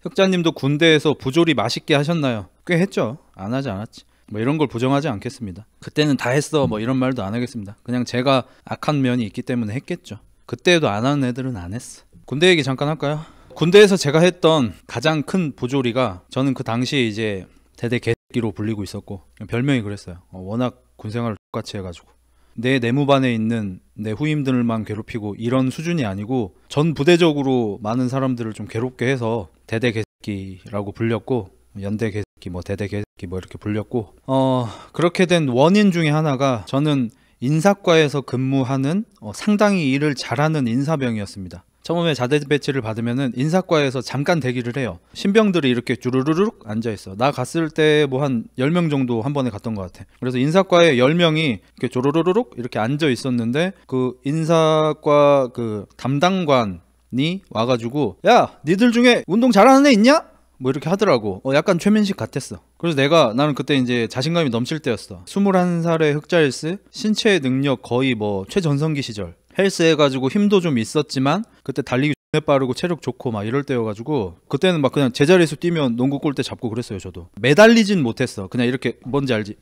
흑자님도 군대에서 부조리 맛있게 하셨나요? 꽤 했죠. 안 하지 않았지. 뭐 이런 걸 부정하지 않겠습니다. 그때는 다 했어 뭐 이런 말도 안 하겠습니다. 그냥 제가 악한 면이 있기 때문에 했겠죠. 그때도 안 하는 애들은 안 했어. 군대 얘기 잠깐 할까요? 군대에서 제가 했던 가장 큰 부조리가, 저는 그 당시에 이제 대대 개새끼로 불리고 있었고 별명이 그랬어요. 워낙 군생활을 똑같이 해가지고 내 내무반에 있는 내 후임들만 괴롭히고 이런 수준이 아니고 전 부대적으로 많은 사람들을 좀 괴롭게 해서 대대 개새끼라고 불렸고, 연대 개새끼 뭐 대대 개새끼 뭐 이렇게 불렸고, 그렇게 된 원인 중에 하나가 저는 인사과에서 근무하는 상당히 일을 잘하는 인사병이었습니다. 처음에 자대 배치를 받으면은 인사과에서 잠깐 대기를 해요. 신병들이 이렇게 주르르륵 앉아있어. 나 갔을 때 뭐 한 10명 정도 한 번에 갔던 것 같아. 그래서 인사과에 10명이 이렇게 조르르륵 이렇게 앉아 있었는데, 그 인사과 그 담당관이 와가지고 야, 니들 중에 운동 잘하는 애 있냐? 뭐 이렇게 하더라고. 약간 최민식 같았어. 그래서 나는 그때 이제 자신감이 넘칠 때였어. 21살의 흑자일스, 신체 능력 거의 뭐 최전성기 시절, 헬스 해가지고 힘도 좀 있었지만 그때 달리기 X내 빠르고 체력 좋고 막 이럴 때여가지고 그때는 막 그냥 제자리에서 뛰면 농구 골대 잡고 그랬어요. 저도 매달리진 못했어. 그냥 이렇게, 뭔지 알지?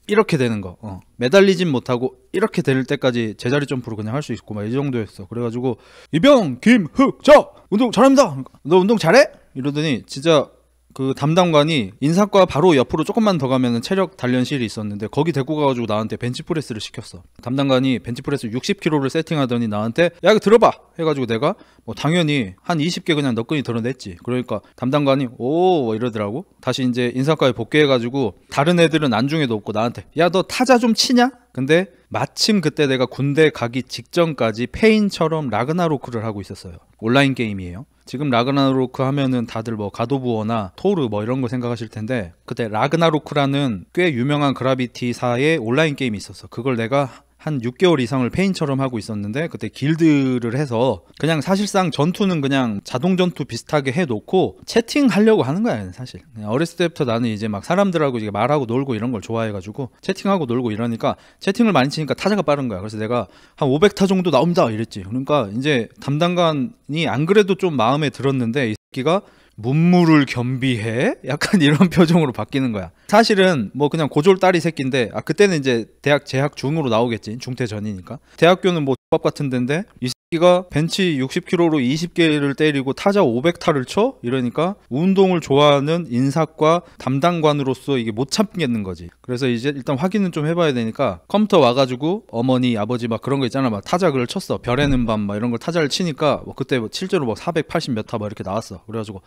이렇게 되는 거. 매달리진 못하고 이렇게 될 때까지 제자리 점프로 그냥 할 수 있고 막 이 정도였어. 그래가지고 이병 김흑자 운동 잘합니다. 너 운동 잘해? 이러더니 진짜 그 담당관이 인사과 바로 옆으로 조금만 더 가면 체력 단련실이 있었는데 거기 데리고 가가지고 나한테 벤치프레스를 시켰어. 담당관이 벤치프레스 60kg를 세팅하더니 나한테 야, 이거 들어봐 해가지고 내가 뭐 당연히 한 20개 그냥 너끈히 드러냈지. 그러니까 담당관이 오 이러더라고. 다시 이제 인사과에 복귀해가지고 다른 애들은 안중에도 없고 나한테 야, 너 타자 좀 치냐? 근데 마침 그때 내가 군대 가기 직전까지 페인처럼 라그나로크를 하고 있었어요. 온라인 게임이에요. 지금 라그나로크 하면은 다들 뭐 가도부어나 토르 뭐 이런 거 생각하실 텐데, 그때 라그나로크라는 꽤 유명한 그라비티사의 온라인 게임이 있었어. 그걸 내가 한 6개월 이상을 페인처럼 하고 있었는데, 그때 길드를 해서 그냥 사실상 전투는 그냥 자동 전투 비슷하게 해놓고 채팅하려고 하는 거야 사실. 어렸을 때부터 나는 이제 막 사람들하고 이제 말하고 놀고 이런 걸 좋아해가지고 채팅하고 놀고 이러니까 채팅을 많이 치니까 타자가 빠른 거야. 그래서 내가 한 500타 정도 나옵니다 이랬지. 그러니까 이제 담당관이 안 그래도 좀 마음에 들었는데 이 새끼가 문무를 겸비해? 약간 이런 표정으로 바뀌는 거야. 사실은 뭐 그냥 고졸 딸이 새끼인데, 그때는 이제 대학 재학 중으로 나오겠지. 중퇴 전이니까. 대학교는 뭐 X밥 같은 데인데 이 새끼가 벤치 60kg로 20개를 때리고 타자 500타를 쳐? 이러니까 운동을 좋아하는 인사과 담당관으로서 이게 못 참겠는 거지. 그래서 이제 일단 확인은 좀 해봐야 되니까 컴퓨터 와가지고 어머니 아버지 막 그런 거 있잖아, 막 타자를 쳤어. 별에는 밤 막 이런 걸 타자를 치니까 뭐 그때 뭐 실제로 뭐 480 몇 타 막 이렇게 나왔어. 그래가지고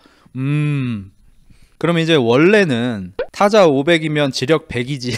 그러면 이제 원래는 타자 500이면 지력 100이지.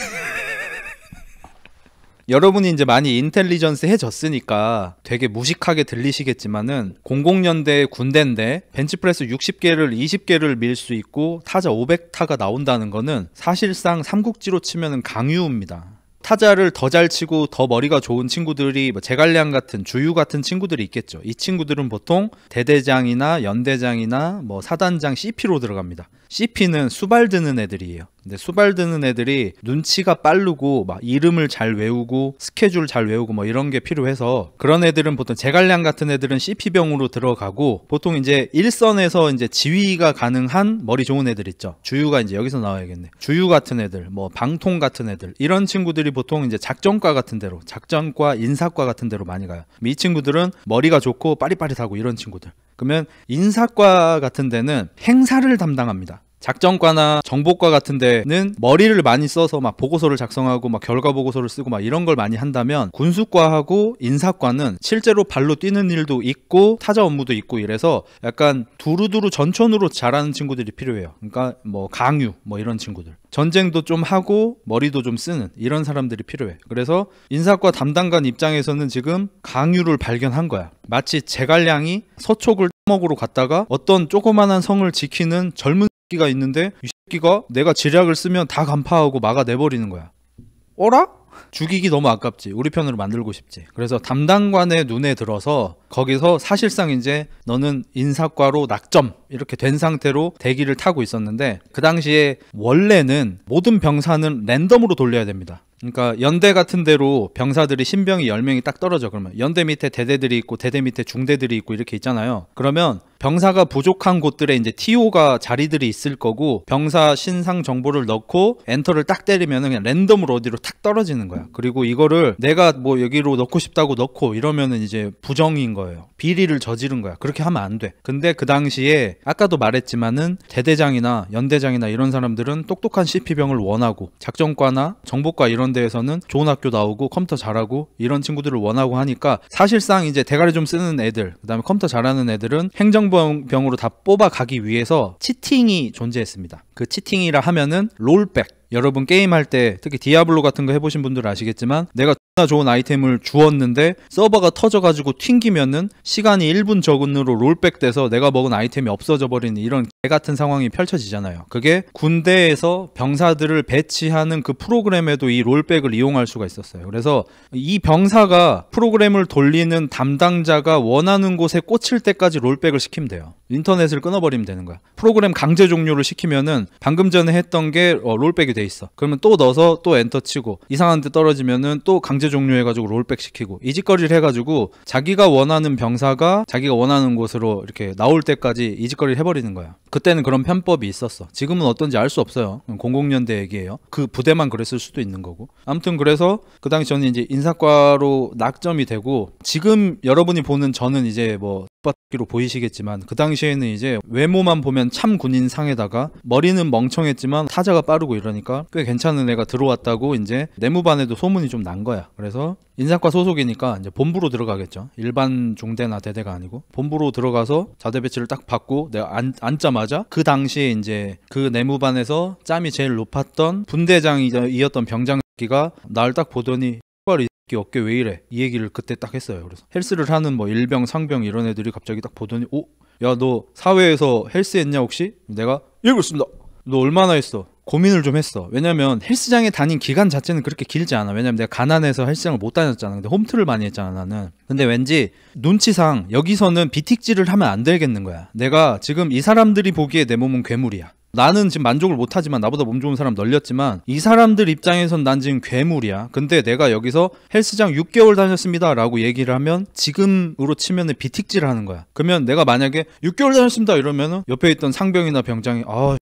여러분이 이제 많이 인텔리전스 해졌으니까 되게 무식하게 들리시겠지만은 00년대 군대인데 벤치프레스 60개를 20개를 밀 수 있고 타자 500타가 나온다는 거는 사실상 삼국지로 치면은 강유입니다. 타자를 더 잘 치고 더 머리가 좋은 친구들이 뭐 제갈량 같은 주유 같은 친구들이 있겠죠. 이 친구들은 보통 대대장이나 연대장이나 뭐 사단장 CP로 들어갑니다. CP는 수발 드는 애들이에요. 근데 수발 드는 애들이 눈치가 빠르고 막 이름을 잘 외우고 스케줄 잘 외우고 뭐 이런 게 필요해서 그런 애들은 보통 제갈량 같은 애들은 CP병으로 들어가고, 보통 이제 일선에서 이제 지휘가 가능한 머리 좋은 애들 있죠. 주유가 이제 여기서 나와야겠네. 주유 같은 애들, 뭐 방통 같은 애들, 이런 친구들이 보통 이제 작전과 같은 데로, 작전과 인사과 같은 데로 많이 가요. 이 친구들은 머리가 좋고 빠릿빠릿하고 이런 친구들. 그러면 인사과 같은 데는 행사를 담당합니다. 작전과나 정보과 같은 데는 머리를 많이 써서 막 보고서를 작성하고 막 결과 보고서를 쓰고 막 이런 걸 많이 한다면, 군수과하고 인사과는 실제로 발로 뛰는 일도 있고 타자 업무도 있고 이래서 약간 두루두루 전천후로 잘하는 친구들이 필요해요. 그러니까 뭐 강유 뭐 이런 친구들, 전쟁도 좀 하고 머리도 좀 쓰는 이런 사람들이 필요해. 그래서 인사과 담당관 입장에서는 지금 강유를 발견한 거야. 마치 제갈량이 서촉을 먹으러 갔다가 어떤 조그만한 성을 지키는 젊은 새끼가 있는데 이 새끼가 내가 지략을 쓰면 다 간파하고 막아내버리는 거야. 어라? 죽이기 너무 아깝지. 우리 편으로 만들고 싶지. 그래서 담당관의 눈에 들어서 거기서 사실상 이제 너는 인사과로 낙점 이렇게 된 상태로 대기를 타고 있었는데, 그 당시에 원래는 모든 병사는 랜덤으로 돌려야 됩니다. 그러니까 연대 같은 데로 병사들이 신병이 10명이 딱 떨어져. 그러면 연대 밑에 대대들이 있고 대대 밑에 중대들이 있고 이렇게 있잖아요. 그러면 병사가 부족한 곳들에 이제 TO가 자리들이 있을 거고, 병사 신상 정보를 넣고 엔터를 딱 때리면은 그냥 랜덤으로 어디로 탁 떨어지는 거야. 그리고 이거를 내가 뭐 여기로 넣고 싶다고 넣고 이러면은 이제 부정인 거예요. 비리를 저지른 거야. 그렇게 하면 안 돼. 근데 그 당시에 아까도 말했지만은 대대장이나 연대장이나 이런 사람들은 똑똑한 CP병을 원하고, 작전과나 정보과 이런 데에서는 좋은 학교 나오고 컴퓨터 잘하고 이런 친구들을 원하고 하니까, 사실상 이제 대가리 좀 쓰는 애들, 그다음에 컴퓨터 잘하는 애들은 행정병으로 다 뽑아가기 위해서 치팅이 존재했습니다. 그 치팅이라 하면은 롤백. 여러분 게임할 때 특히 디아블로 같은 거 해보신 분들은 아시겠지만, 내가 존나 좋은 아이템을 주었는데 서버가 터져가지고 튕기면은 시간이 1분 적은으로 롤백 돼서 내가 먹은 아이템이 없어져 버리는 이런 개같은 상황이 펼쳐지잖아요. 그게 군대에서 병사들을 배치하는 그 프로그램에도 이 롤백을 이용할 수가 있었어요. 그래서 이 병사가 프로그램을 돌리는 담당자가 원하는 곳에 꽂힐 때까지 롤백을 시키면 돼요. 인터넷을 끊어버리면 되는 거야. 프로그램 강제 종료를 시키면은 방금 전에 했던 게 롤백이 돼 있어. 그러면 또 넣어서 또 엔터 치고, 이상한 데 떨어지면은 또 강제 종료해가지고 롤백 시키고, 이 짓거리를 해가지고 자기가 원하는 병사가 자기가 원하는 곳으로 이렇게 나올 때까지 이 짓거리를 해버리는 거야. 그때는 그런 편법이 있었어. 지금은 어떤지 알 수 없어요. 00년대 얘기예요. 그 부대만 그랬을 수도 있는 거고. 아무튼 그래서 그 당시 저는 이제 인사과로 낙점이 되고, 지금 여러분이 보는 저는 이제 뭐 기로 보이시겠지만, 그 당시에는 이제 외모만 보면 참 군인상에다가 머리는 멍청했지만 타자가 빠르고 이러니까 꽤 괜찮은 애가 들어왔다고 이제 내무반에도 소문이 좀 난 거야. 그래서 인사과 소속이니까 이제 본부로 들어가겠죠. 일반 중대나 대대가 아니고 본부로 들어가서 자대 배치를 딱 받고, 내가 앉자마자 그 당시에 이제 그 내무반에서 짬이 제일 높았던 분대장이었던 병장기가 날 딱 보더니 어깨 왜 이래? 이 얘기를 그때 딱 했어요. 그래서 헬스를 하는 뭐 일병, 상병 이런 애들이 갑자기 딱 보더니, 야, 너 사회에서 헬스 했냐 혹시? 내가 예, 그렇습니다. 너 얼마나 했어? 고민을 좀 했어. 왜냐면 헬스장에 다닌 기간 자체는 그렇게 길지 않아. 왜냐면 내가 가난해서 헬스장을 못 다녔잖아. 근데 홈트를 많이 했잖아, 나는. 근데 왠지 눈치상 여기서는 비틱질을 하면 안 되겠는 거야. 내가 지금 이 사람들이 보기에 내 몸은 괴물이야. 나는 지금 만족을 못하지만, 나보다 몸 좋은 사람 널렸지만, 이 사람들 입장에선 난 지금 괴물이야. 근데 내가 여기서 헬스장 6개월 다녔습니다 라고 얘기를 하면 지금으로 치면 비틱질을 하는 거야. 그러면 내가 만약에 6개월 다녔습니다 이러면은 옆에 있던 상병이나 병장이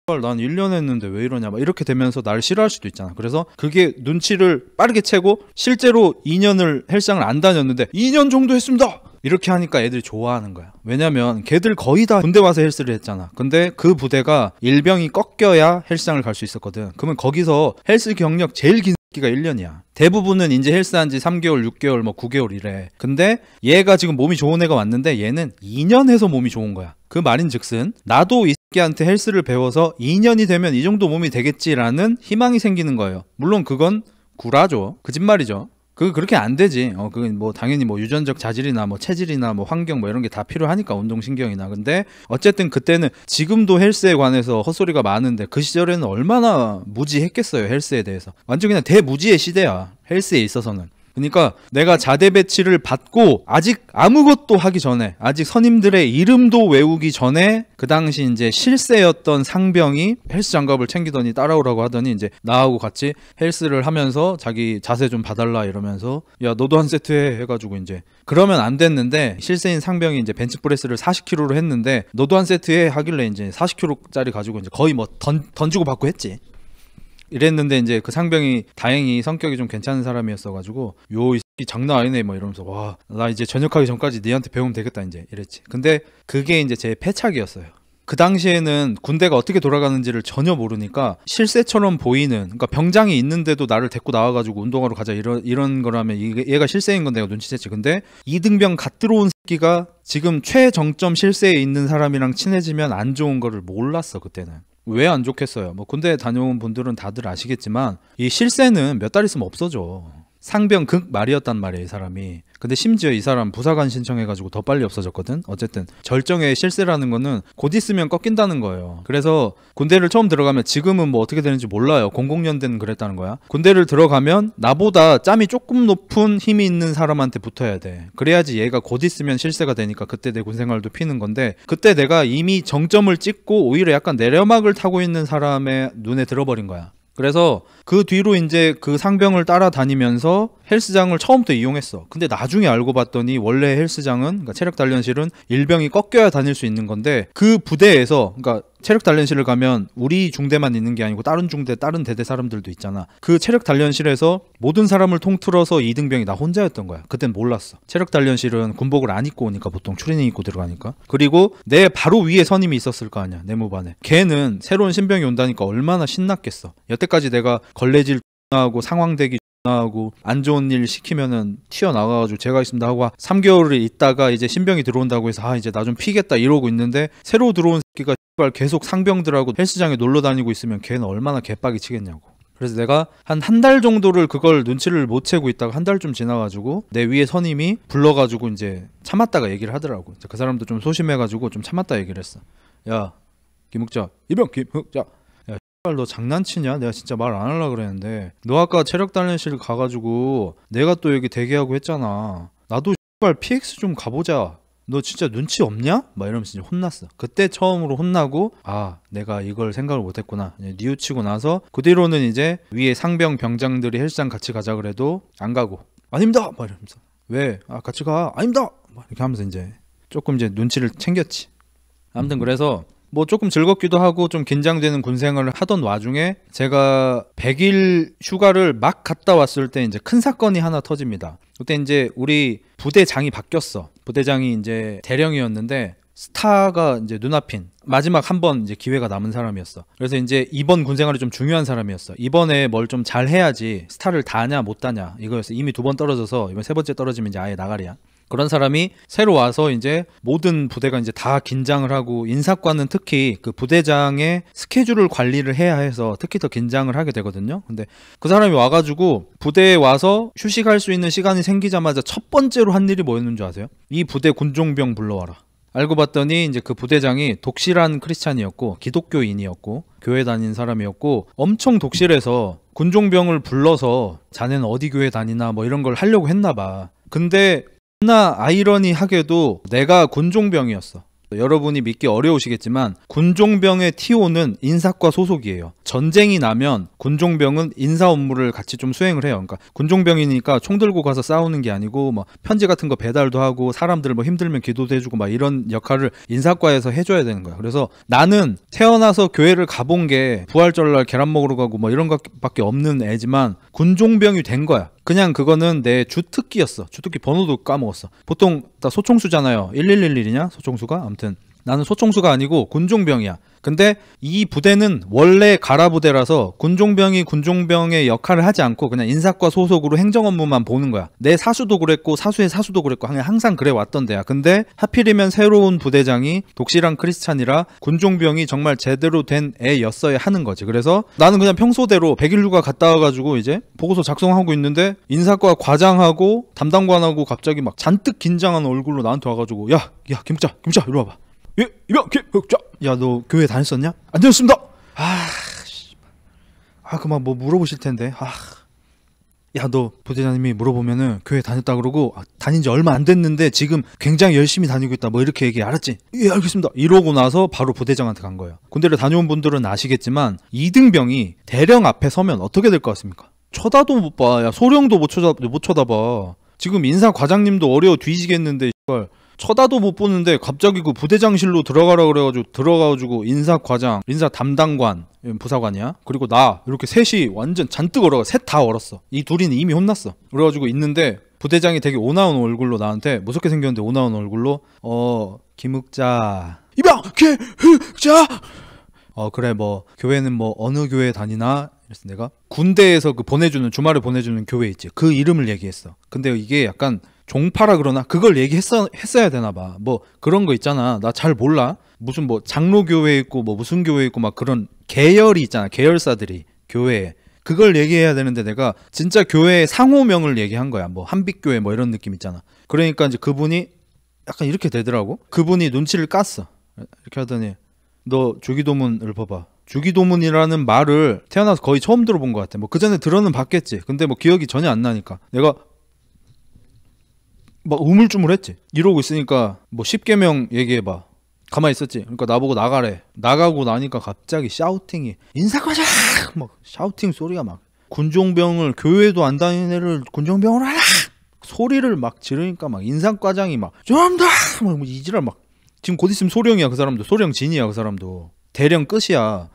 난 1년 했는데 왜 이러냐 막 이렇게 되면서 나를 싫어할 수도 있잖아. 그래서 그게 눈치를 빠르게 채고, 실제로 2년을 헬스장을 안 다녔는데 2년 정도 했습니다 이렇게 하니까 애들이 좋아하는 거야. 왜냐면 걔들 거의 다 군대 와서 헬스를 했잖아. 근데 그 부대가 일병이 꺾여야 헬스장을 갈 수 있었거든. 그러면 거기서 헬스 경력 제일 긴 새끼가 1년이야. 대부분은 이제 헬스한 지 3개월, 6개월, 뭐 9개월 이래. 근데 얘가 지금 몸이 좋은 애가 왔는데 얘는 2년 해서 몸이 좋은 거야. 그 말인즉슨 나도 이 새끼한테 헬스를 배워서 2년이 되면 이 정도 몸이 되겠지라는 희망이 생기는 거예요. 물론 그건 구라죠. 거짓말이죠. 그렇게 안 되지. 그건 뭐 당연히 뭐 유전적 자질이나 뭐 체질이나 뭐 환경 뭐 이런 게 다 필요하니까, 운동신경이나. 근데 어쨌든 그때는, 지금도 헬스에 관해서 헛소리가 많은데 그 시절에는 얼마나 무지했겠어요, 헬스에 대해서. 완전 그냥 대무지의 시대야, 헬스에 있어서는. 그러니까 내가 자대 배치를 받고 아직 아무것도 하기 전에, 아직 선임들의 이름도 외우기 전에, 그 당시 이제 실세였던 상병이 헬스 장갑을 챙기더니 따라오라고 하더니 이제 나하고 같이 헬스를 하면서 자기 자세 좀 봐달라 이러면서, 야 너도 한 세트 해 해가지고, 이제 그러면 안 됐는데 실세인 상병이 이제 벤치프레스를 40kg로 했는데 너도 한 세트 해 하길래 이제 40kg짜리 가지고 이제 거의 뭐 던지고 받고 했지. 이랬는데 이제 그 상병이 다행히 성격이 좀 괜찮은 사람이었어가지고, 이 새끼 장난 아니네 뭐 이러면서, 와 나 이제 전역하기 전까지 니한테 배우면 되겠다 이제 이랬지. 근데 그게 이제 제 패착이었어요. 그 당시에는 군대가 어떻게 돌아가는지를 전혀 모르니까 실세처럼 보이는, 그러니까 병장이 있는데도 나를 데리고 나와가지고 운동하러 가자 이런 거라면 얘가 실세인 건 내가 눈치챘지. 근데 이등병 갓 들어온 새끼가 지금 최정점 실세에 있는 사람이랑 친해지면 안 좋은 거를 몰랐어 그때는. 왜 안 좋겠어요? 뭐 군대 다녀온 분들은 다들 아시겠지만 이 실세는 몇 달 있으면 없어져. 상병 극 말이었단 말이에요, 이 사람이. 근데 심지어 이 사람 부사관 신청해가지고 더 빨리 없어졌거든. 어쨌든 절정의 실세라는 거는 곧 있으면 꺾인다는 거예요. 그래서 군대를 처음 들어가면, 지금은 뭐 어떻게 되는지 몰라요. 00년대는 그랬다는 거야. 군대를 들어가면 나보다 짬이 조금 높은 힘이 있는 사람한테 붙어야 돼. 그래야지 얘가 곧 있으면 실세가 되니까 그때 내 군생활도 피는 건데, 그때 내가 이미 정점을 찍고 오히려 약간 내려막을 타고 있는 사람의 눈에 들어버린 거야. 그래서 그 뒤로 이제 그 상병을 따라다니면서 헬스장을 처음부터 이용했어. 근데 나중에 알고 봤더니 원래 헬스장은, 그러니까 체력 단련실은 일병이 꺾여야 다닐 수 있는 건데, 그 부대에서, 그러니까 체력 단련실을 가면 우리 중대만 있는 게 아니고 다른 중대, 다른 대대 사람들도 있잖아. 그 체력 단련실에서 모든 사람을 통틀어서 2등병이 나 혼자였던 거야. 그땐 몰랐어. 체력 단련실은 군복을 안 입고 오니까, 보통 추리닝 입고 들어가니까. 그리고 내 바로 위에 선임이 있었을 거 아니야, 내무반에. 걔는 새로운 신병이 온다니까 얼마나 신났겠어. 여태까지 내가 걸레질 하고 상황대기 하고 안 좋은 일 시키면은 튀어나가가지고 제가 있습니다 하고 3개월을 있다가 이제 신병이 들어온다고 해서 이제 나 좀 피겠다 이러고 있는데, 새로 들어온 새끼가 계속 상병들하고 헬스장에 놀러 다니고 있으면 걔는 얼마나 개빡이 치겠냐고. 그래서 내가 한 달 정도를 그걸 눈치를 못 채고 있다가 한 달쯤 지나가지고 내 위에 선임이 불러가지고 이제 참았다가 얘기를 하더라고. 그 사람도 좀 소심해가지고 좀 참았다 얘기를 했어. 야, 김흑자, 이병 김흑자, 너 장난치냐? 내가 진짜 말 안 하려고 그랬는데 너 아까 체력 단련실 가가지고 내가 또 여기 대기하고 했잖아. 나도 PX 좀 가보자. 너 진짜 눈치 없냐? 막 이러면서 이제 혼났어. 그때 처음으로 혼나고, 내가 이걸 생각을 못했구나. 뉘우치고 나서 그 뒤로는 이제 위에 상병 병장들이 헬스장 같이 가자 그래도 안 가고, 아닙니다! 막 이러면서. 왜? 같이 가. 아닙니다! 막 이렇게 하면서 이제 조금 이제 눈치를 챙겼지. 아무튼 그래서 뭐 조금 즐겁기도 하고 좀 긴장되는 군생활을 하던 와중에 제가 100일 휴가를 막 갔다 왔을 때 이제 큰 사건이 하나 터집니다. 그때 이제 우리 부대장이 바뀌었어. 부대장이 이제 대령이었는데 스타가 이제 눈앞인 마지막 한 번 이제 기회가 남은 사람이었어. 그래서 이제 이번 군생활이 좀 중요한 사람이었어. 이번에 뭘 좀 잘 해야지 스타를 다냐 못 다냐 이거였어. 이미 2번 떨어져서 이번 3번째 떨어지면 이제 아예 나가리야. 그런 사람이 새로 와서 이제 모든 부대가 이제 다 긴장을 하고, 인사과는 특히 그 부대장의 스케줄을 관리를 해야 해서 특히 더 긴장을 하게 되거든요. 근데 그 사람이 와가지고 부대에 와서 휴식할 수 있는 시간이 생기자마자 첫 번째로 한 일이 뭐였는 줄 아세요? 이 부대 군종병 불러와라. 알고 봤더니 이제 그 부대장이 독실한 크리스찬이었고 기독교인이었고 교회 다닌 사람이었고 엄청 독실해서 군종병을 불러서 자네는 어디 교회 다니나 뭐 이런 걸 하려고 했나 봐. 근데 나 아이러니하게도 내가 군종병이었어. 여러분이 믿기 어려우시겠지만 군종병의 TO는 인사과 소속이에요. 전쟁이 나면 군종병은 인사 업무를 같이 좀 수행을 해요. 그러니까 군종병이니까 총 들고 가서 싸우는 게 아니고 뭐 편지 같은 거 배달도 하고 사람들 뭐 힘들면 기도도 해주고 막 이런 역할을 인사과에서 해줘야 되는 거야. 그래서 나는 태어나서 교회를 가본 게 부활절날 계란 먹으러 가고 뭐 이런 것밖에 없는 애지만 군종병이 된 거야. 그냥 그거는 내 주특기였어. 주특기 번호도 까먹었어. 보통 다 소총수잖아요. 1111이냐? 소총수가? 아무튼 나는 소총수가 아니고 군종병이야. 근데 이 부대는 원래 가라 부대라서 군종병이 군종병의 역할을 하지 않고 그냥 인사과 소속으로 행정 업무만 보는 거야. 내 사수도 그랬고 사수의 사수도 그랬고 항상 그래 왔던 데야. 근데 하필이면 새로운 부대장이 독실한 크리스찬이라 군종병이 정말 제대로 된 애였어야 하는 거지. 그래서 나는 그냥 평소대로 100일 휴가 갔다 와가지고 이제 보고서 작성하고 있는데 인사과 과장하고 담당관하고 갑자기 막 잔뜩 긴장한 얼굴로 나한테 와가지고 야 김자 이리 와봐. 예, 이병 김흑자. 야, 너 교회 다녔었냐? 안 다녔습니다. 그만 뭐 물어보실 텐데. 야, 너 부대장님이 물어보면은 교회 다녔다 그러고 다닌 지 얼마 안 됐는데 지금 굉장히 열심히 다니고 있다. 뭐 이렇게 얘기 알았지? 예, 알겠습니다. 이러고 나서 바로 부대장한테 간 거예요. 군대를 다녀온 분들은 아시겠지만 2등병이 대령 앞에 서면 어떻게 될 것 같습니까? 쳐다도 못 봐. 야, 소령도 못 쳐다봐. 지금 인사 과장님도 어려워 뒤지겠는데 쳐다도 못 보는데 갑자기 그 부대장실로 들어가라 그래가지고 들어가가지고 인사 과장, 인사 담당관, 부사관이야. 그리고 나 이렇게 셋이 완전 잔뜩 얼어가. 셋 다 얼었어. 이 둘이는 이미 혼났어. 그래가지고 있는데 부대장이 되게 오나온 얼굴로 나한테 무섭게 생겼는데 오나온 얼굴로 김흑자 이병 김흑자 그래 뭐 교회는 뭐 어느 교회 다니나? 그래서 내가 군대에서 그 보내주는 주말에 보내주는 교회 있지. 그 이름을 얘기했어. 근데 이게 약간 종파라 그러나 그걸 얘기했어야 되나 봐. 뭐 그런 거 있잖아. 나 잘 몰라. 무슨 뭐 장로교회 있고 뭐 무슨 교회 있고 막 그런 계열이 있잖아. 계열사들이 교회에. 그걸 얘기해야 되는데 내가 진짜 교회의 상호명을 얘기한 거야. 뭐 한빛교회 뭐 이런 느낌 있잖아. 그러니까 이제 그분이 약간 이렇게 되더라고. 그분이 눈치를 깠어. 이렇게 하더니 너 주기도문을 봐봐. 주기도문이라는 말을 태어나서 거의 처음 들어본 것 같아. 뭐 그 전에 들어는 봤겠지. 근데 뭐 기억이 전혀 안 나니까 내가 막 우물쭈물했지. 이러고 있으니까 뭐 10계명 얘기해봐. 가만히 있었지. 그러니까 나보고 나가래. 나가고 나니까 갑자기 샤우팅이 인사과장 막 샤우팅 소리가 막 군종병을 교회도 안 다니는 애를 군종병을 하라 소리를 막 지르니까 막 인사과장이 막 좀 더 막 이지랄 막 지금 곧 있으면 소령이야 그 사람도. 소령 진이야 그 사람도. 대령 끝이야.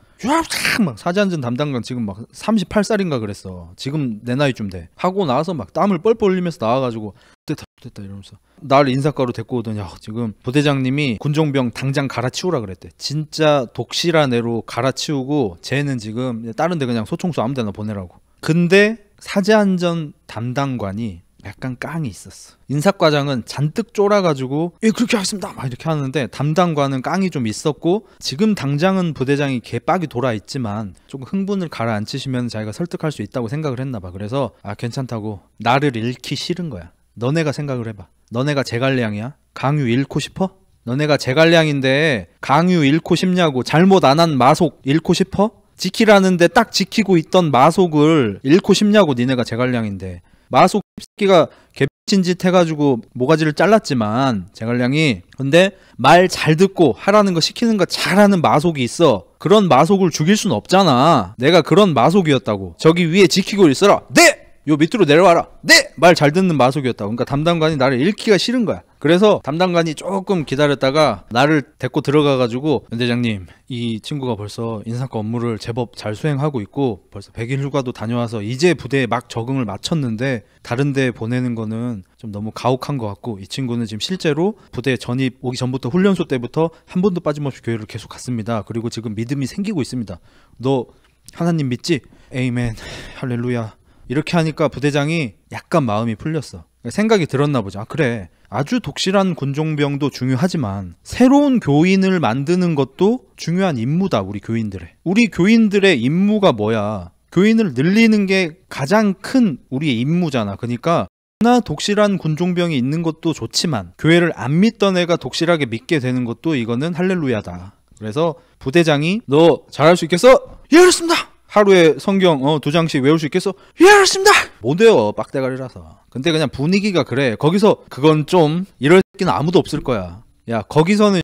막 사제안전 담당관 지금 막 38살인가 그랬어. 지금 내 나이쯤 돼. 하고 나서 막 땀을 뻘뻘 흘리면서 나와가지고 됐다 이러면서 날 인사과로 데리고 오더니 지금 부대장님이 군종병 당장 갈아치우라 그랬대. 진짜 독실한 애로 갈아치우고 쟤는 지금 다른 데 그냥 소총수 아무 데나 보내라고. 근데 사제안전 담당관이 약간 깡이 있었어. 인사과장은 잔뜩 쫄아가지고 그렇게 하겠습니다 막 이렇게 하는데 담당관은 깡이 좀 있었고 지금 당장은 부대장이 개빡이 돌아있지만 조금 흥분을 가라앉히시면 자기가 설득할 수 있다고 생각을 했나봐. 그래서 괜찮다고. 나를 잃기 싫은 거야. 너네가 생각을 해봐. 너네가 제갈량이야? 강유 잃고 싶어? 너네가 제갈량인데 강유 잃고 싶냐고. 잘못 안 한 마속 잃고 싶어? 지키라는데 딱 지키고 있던 마속을 잃고 싶냐고. 니네가 제갈량인데. 마속 새끼가 개친 짓 해가지고 모가지를 잘랐지만 제갈량이 근데 말 잘 듣고 하라는 거 시키는 거 잘하는 마속이 있어. 그런 마속을 죽일 순 없잖아. 내가 그런 마속이었다고. 저기 위에 지키고 있어라. 네! 요 밑으로 내려와라. 네! 말 잘 듣는 마속이었다고. 그러니까 담당관이 나를 잃기가 싫은 거야. 그래서 담당관이 조금 기다렸다가 나를 데리고 들어가가지고 연대장님 이 친구가 벌써 인사과 업무를 제법 잘 수행하고 있고 벌써 100일 휴가도 다녀와서 이제 부대에 막 적응을 마쳤는데 다른 데 보내는 거는 좀 너무 가혹한 것 같고 이 친구는 지금 실제로 부대 전입 오기 전부터 훈련소 때부터 한 번도 빠짐없이 교회를 계속 갔습니다. 그리고 지금 믿음이 생기고 있습니다. 너 하나님 믿지? 에이멘 할렐루야. 이렇게 하니까 부대장이 약간 마음이 풀렸어. 생각이 들었나 보자. 그래. 아주 독실한 군종병도 중요하지만 새로운 교인을 만드는 것도 중요한 임무다. 우리 교인들의. 우리 교인들의 임무가 뭐야? 교인을 늘리는 게 가장 큰 우리의 임무잖아. 그러니까 나 독실한 군종병이 있는 것도 좋지만 교회를 안 믿던 애가 독실하게 믿게 되는 것도 이거는 할렐루야다. 그래서 부대장이 너 잘할 수 있겠어? 예, 그렇습니다. 하루에 성경 2장씩 외울 수 있겠어? 예, 알았습니다. 못 외워. 빡대가리라서. 근데 그냥 분위기가 그래. 거기서 그건 좀 이럴 새끼는 아무도 없을 거야. 야, 거기서는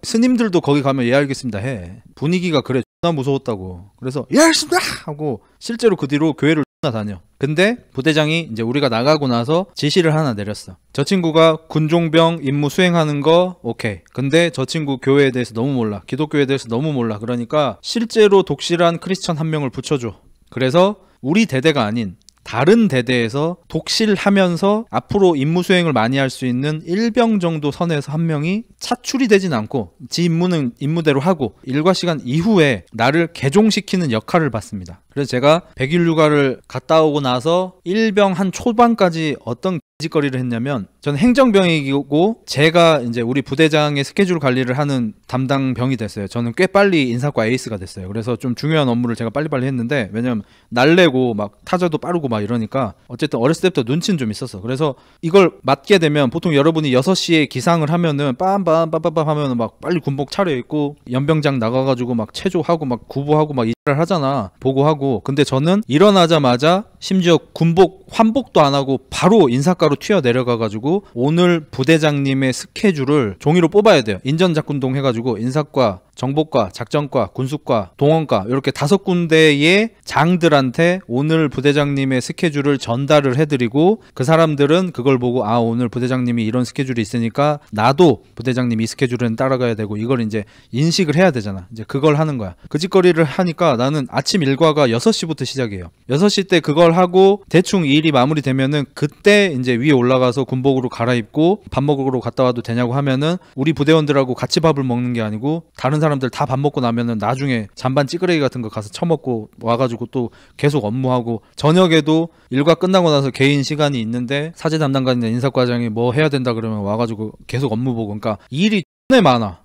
스님들도 거기 가면 예 알겠습니다 해. 분위기가 그래. 존나 무서웠다고. 그래서 예 알겠습니다 하고 실제로 그 뒤로 교회를 존나 다녀. 근데 부대장이 이제 우리가 나가고 나서 지시를 하나 내렸어. 저 친구가 군종병 임무 수행하는 거 오케이. 근데 저 친구 교회에 대해서 너무 몰라. 기독교에 대해서 너무 몰라. 그러니까 실제로 독실한 크리스천 한 명을 붙여줘. 그래서 우리 대대가 아닌 다른 대대에서 독실하면서 앞으로 임무 수행을 많이 할 수 있는 일병 정도 선에서 한 명이 차출이 되진 않고 지 임무는 임무대로 하고 일과 시간 이후에 나를 개종시키는 역할을 받습니다. 그래서 제가 100일 휴가를 갔다 오고 나서 일병 한 초반까지 어떤 짓거리를 했냐면 저는 행정병이고 제가 이제 우리 부대장의 스케줄 관리를 하는 담당병이 됐어요. 저는 꽤 빨리 인사과 에이스가 됐어요. 그래서 좀 중요한 업무를 제가 빨리빨리 했는데 왜냐면 날래고 막 타자도 빠르고 막 이러니까 어쨌든 어렸을 때부터 눈치는 좀 있었어. 그래서 이걸 맡게 되면 보통 여러분이 6시에 기상을 하면은 빰빰빰빰빰 하면은 막 빨리 군복 차려입고 연병장 나가가지고 막 체조하고 막 구보하고 막 이를 하잖아. 보고하고. 근데 저는 일어나자마자 심지어 군복 환복도 안 하고 바로 인사과로 튀어 내려가가지고 오늘 부대장님의 스케줄을 종이로 뽑아야 돼요. 인전작군동 해가지고 인사과, 정보과, 작전과, 군수과, 동원과 이렇게 5군데의 장들한테 오늘 부대장님의 스케줄을 전달을 해드리고 그 사람들은 그걸 보고 오늘 부대장님이 이런 스케줄이 있으니까 나도 부대장님이 이 스케줄은 따라가야 되고 이걸 이제 인식을 해야 되잖아. 이제 그걸 하는 거야. 그 짓거리를 하니까 나는 아침 일과가 6시부터 시작이에요. 6시 때 그걸 하고 대충 이 일이 마무리되면은 그때 이제 위에 올라가서 군복으로 갈아입고 밥 먹으러 갔다 와도 되냐고 하면은 우리 부대원들하고 같이 밥을 먹는 게 아니고 다른 사람들 다 밥 먹고 나면은 나중에 잔반 찌끄레기 같은 거 가서 처먹고 와가지고 또 계속 업무하고 저녁에도 일과 끝나고 나서 개인 시간이 있는데 사제 담당관이나 인사과장이 뭐 해야 된다 그러면 와가지고 계속 업무 보고 그러니까 일이 X네 많아.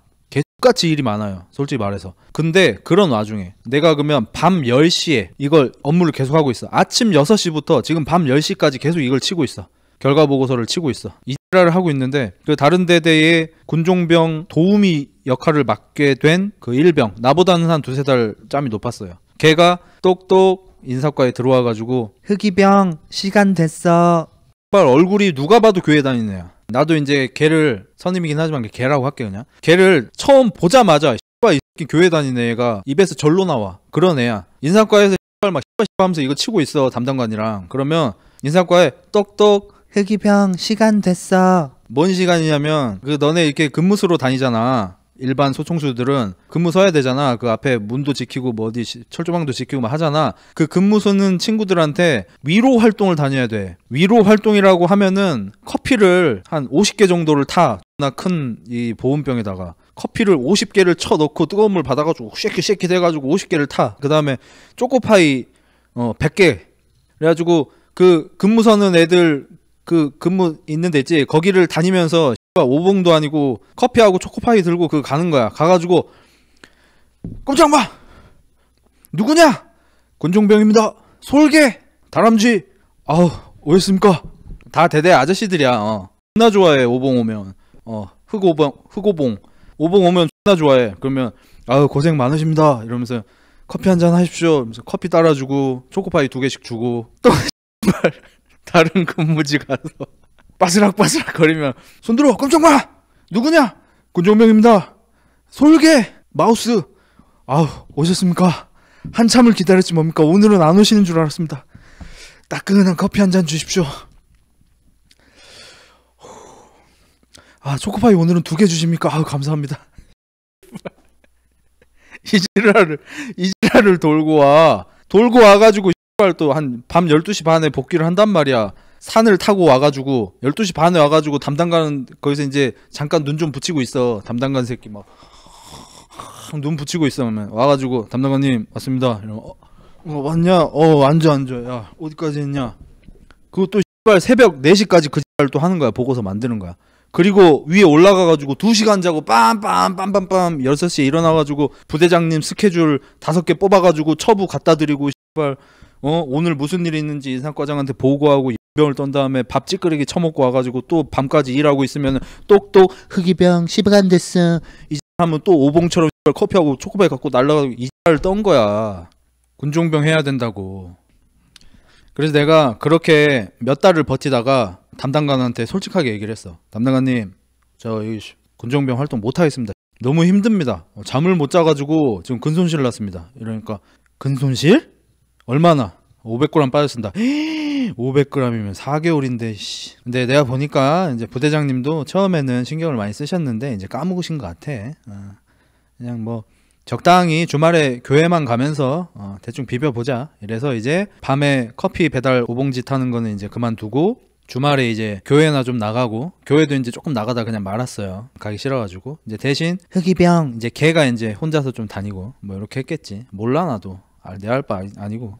똑같이 일이 많아요. 솔직히 말해서. 근데 그런 와중에 내가 그러면 밤 10시에 이걸 업무를 계속하고 있어. 아침 6시부터 지금 밤 10시까지 계속 이걸 치고 있어. 결과 보고서를 치고 있어. 이 일을 하고 있는데 그 다른 대대의 군종병 도우미 역할을 맡게 된 그 일병, 나보다는 한 두세 달 짬이 높았어요. 걔가 똑똑 인사과에 들어와가지고 흑이병 시간 됐어. 얼굴이 누가 봐도 교회 다니는 애야. 나도 이제 걔를 선임이긴 하지만 걔라고 할게. 그냥 걔를 처음 보자마자 이 새끼 교회 다니는 애가 입에서 절로 나와. 그런 애야. 인사과에서 막 하면서 이거 치고 있어, 담당관이랑. 그러면 인사과에 똑똑 흑이병 시간 됐어. 뭔 시간이냐면 그 너네 이렇게 근무수로 다니잖아. 일반 소총수들은 근무 서야 되잖아. 그 앞에 문도 지키고 뭐 어디 철조망도 지키고 막 하잖아. 그 근무 서는 친구들한테 위로 활동을 다녀야 돼. 위로 활동이라고 하면은 커피를 한 50개 정도를 타. 나 큰 이 보온병에다가 커피를 50개를 쳐넣고 뜨거운 물 받아가지고 쉐킷 해가지고 50개를 타. 그 다음에 초코파이 100개. 그래가지고 그 근무 서는 애들 그 근무 있는 데 있지. 거기를 다니면서 오봉도 아니고 커피하고 초코파이 들고 그 가는 거야. 가가지고 꼼짝 마! 누구냐? 군종병입니다. 솔개 다람쥐. 아우 오셨습니까? 다 대대 아저씨들이야. 존나 좋아해. 오봉 오면 흑오봉 오봉 오면 존나 좋아해. 그러면 아우 고생 많으십니다 이러면서 커피 한잔 하십시오 이러면서 커피 따라주고 초코파이 2개씩 주고 또 다른 근무지 가서 바스락바스락 거리면 손들어 깜짝 마! 누구냐? 군종병입니다. 솔개 마우스. 아우 오셨습니까? 한참을 기다렸지 뭡니까? 오늘은 안 오시는 줄 알았습니다. 따끈한 커피 한 잔 주십시오. 아 초코파이 오늘은 2개 주십니까? 아우 감사합니다. 이 지랄을 돌고 와가지고 또 한 밤 12시 반에 복귀를 한단 말이야. 산을 타고 와가지고 12시 반에 와가지고 담당관 거기서 이제 잠깐 눈 좀 붙이고 있어. 담당관 새끼 막 눈 붙이고 있어. 그러면 와가지고 담당관님 왔습니다. 이러면 왔냐? 앉아. 야 어디까지 했냐? 그것도 새벽 4시까지 그 또 하는 거야. 보고서 만드는 거야. 그리고 위에 올라가가지고 2시간 자고 빰빰빰빰빰 6시에 일어나가지고 부대장님 스케줄 5개 뽑아가지고 처부 갖다 드리고 오늘 무슨 일이 있는지 인사과장한테 보고하고 병을 떤 다음에 밥 찌끄레기 처먹고 와가지고 또 밤까지 일하고 있으면 똑똑 흑이병 시간 됐어 이제 하면 또 오봉처럼 커피하고 초코바이 갖고 날라가고 이자를 떤 거야. 군종병 해야 된다고. 그래서 내가 그렇게 몇 달을 버티다가 담당관한테 솔직하게 얘기를 했어. 담당관님 저 여기 군종병 활동 못하겠습니다. 너무 힘듭니다. 잠을 못 자가지고 지금 근손실 났습니다. 이러니까 근손실? 얼마나? 500g 빠졌습니다. 500g이면 4개월인데 씨. 근데 내가 보니까 이제 부대장님도 처음에는 신경을 많이 쓰셨는데 이제 까먹으신 것 같아. 그냥 뭐 적당히 주말에 교회만 가면서 대충 비벼보자. 이래서 이제 밤에 커피 배달 5봉지 타는 거는 이제 그만두고 주말에 이제 교회나 좀 나가고, 교회도 이제 조금 나가다 그냥 말았어요. 가기 싫어가지고. 이제 대신 흑이병 이제 걔가 이제 혼자서 좀 다니고 뭐 이렇게 했겠지. 몰라 나도. 내 할 바 아니고.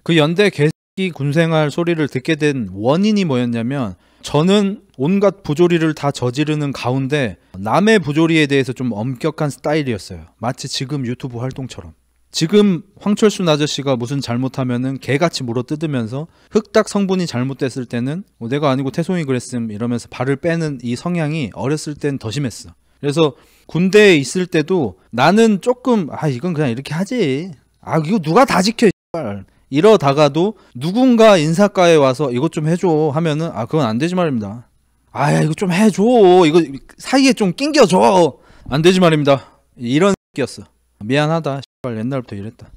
그 연대 개새끼 군생활 소리를 듣게 된 원인이 뭐였냐면, 저는 온갖 부조리를 다 저지르는 가운데 남의 부조리에 대해서 좀 엄격한 스타일이었어요. 마치 지금 유튜브 활동처럼. 지금 황철순 아저씨가 무슨 잘못하면은 개같이 물어뜯으면서 흑닭 성분이 잘못됐을 때는 내가 아니고 태송이 그랬음 이러면서 발을 빼는 이 성향이 어렸을 땐 더 심했어. 그래서 군대에 있을 때도 나는 조금 이건 그냥 이렇게 하지, 이거 누가 다 지켜 이러다가도 누군가 인사과에 와서 이것 좀 해줘 하면은 그건 안 되지 말입니다. 이거 좀 해줘, 이거 사이에 좀 낑겨줘, 안 되지 말입니다. 이런 새끼였어. 미안하다 옛날부터 이랬다.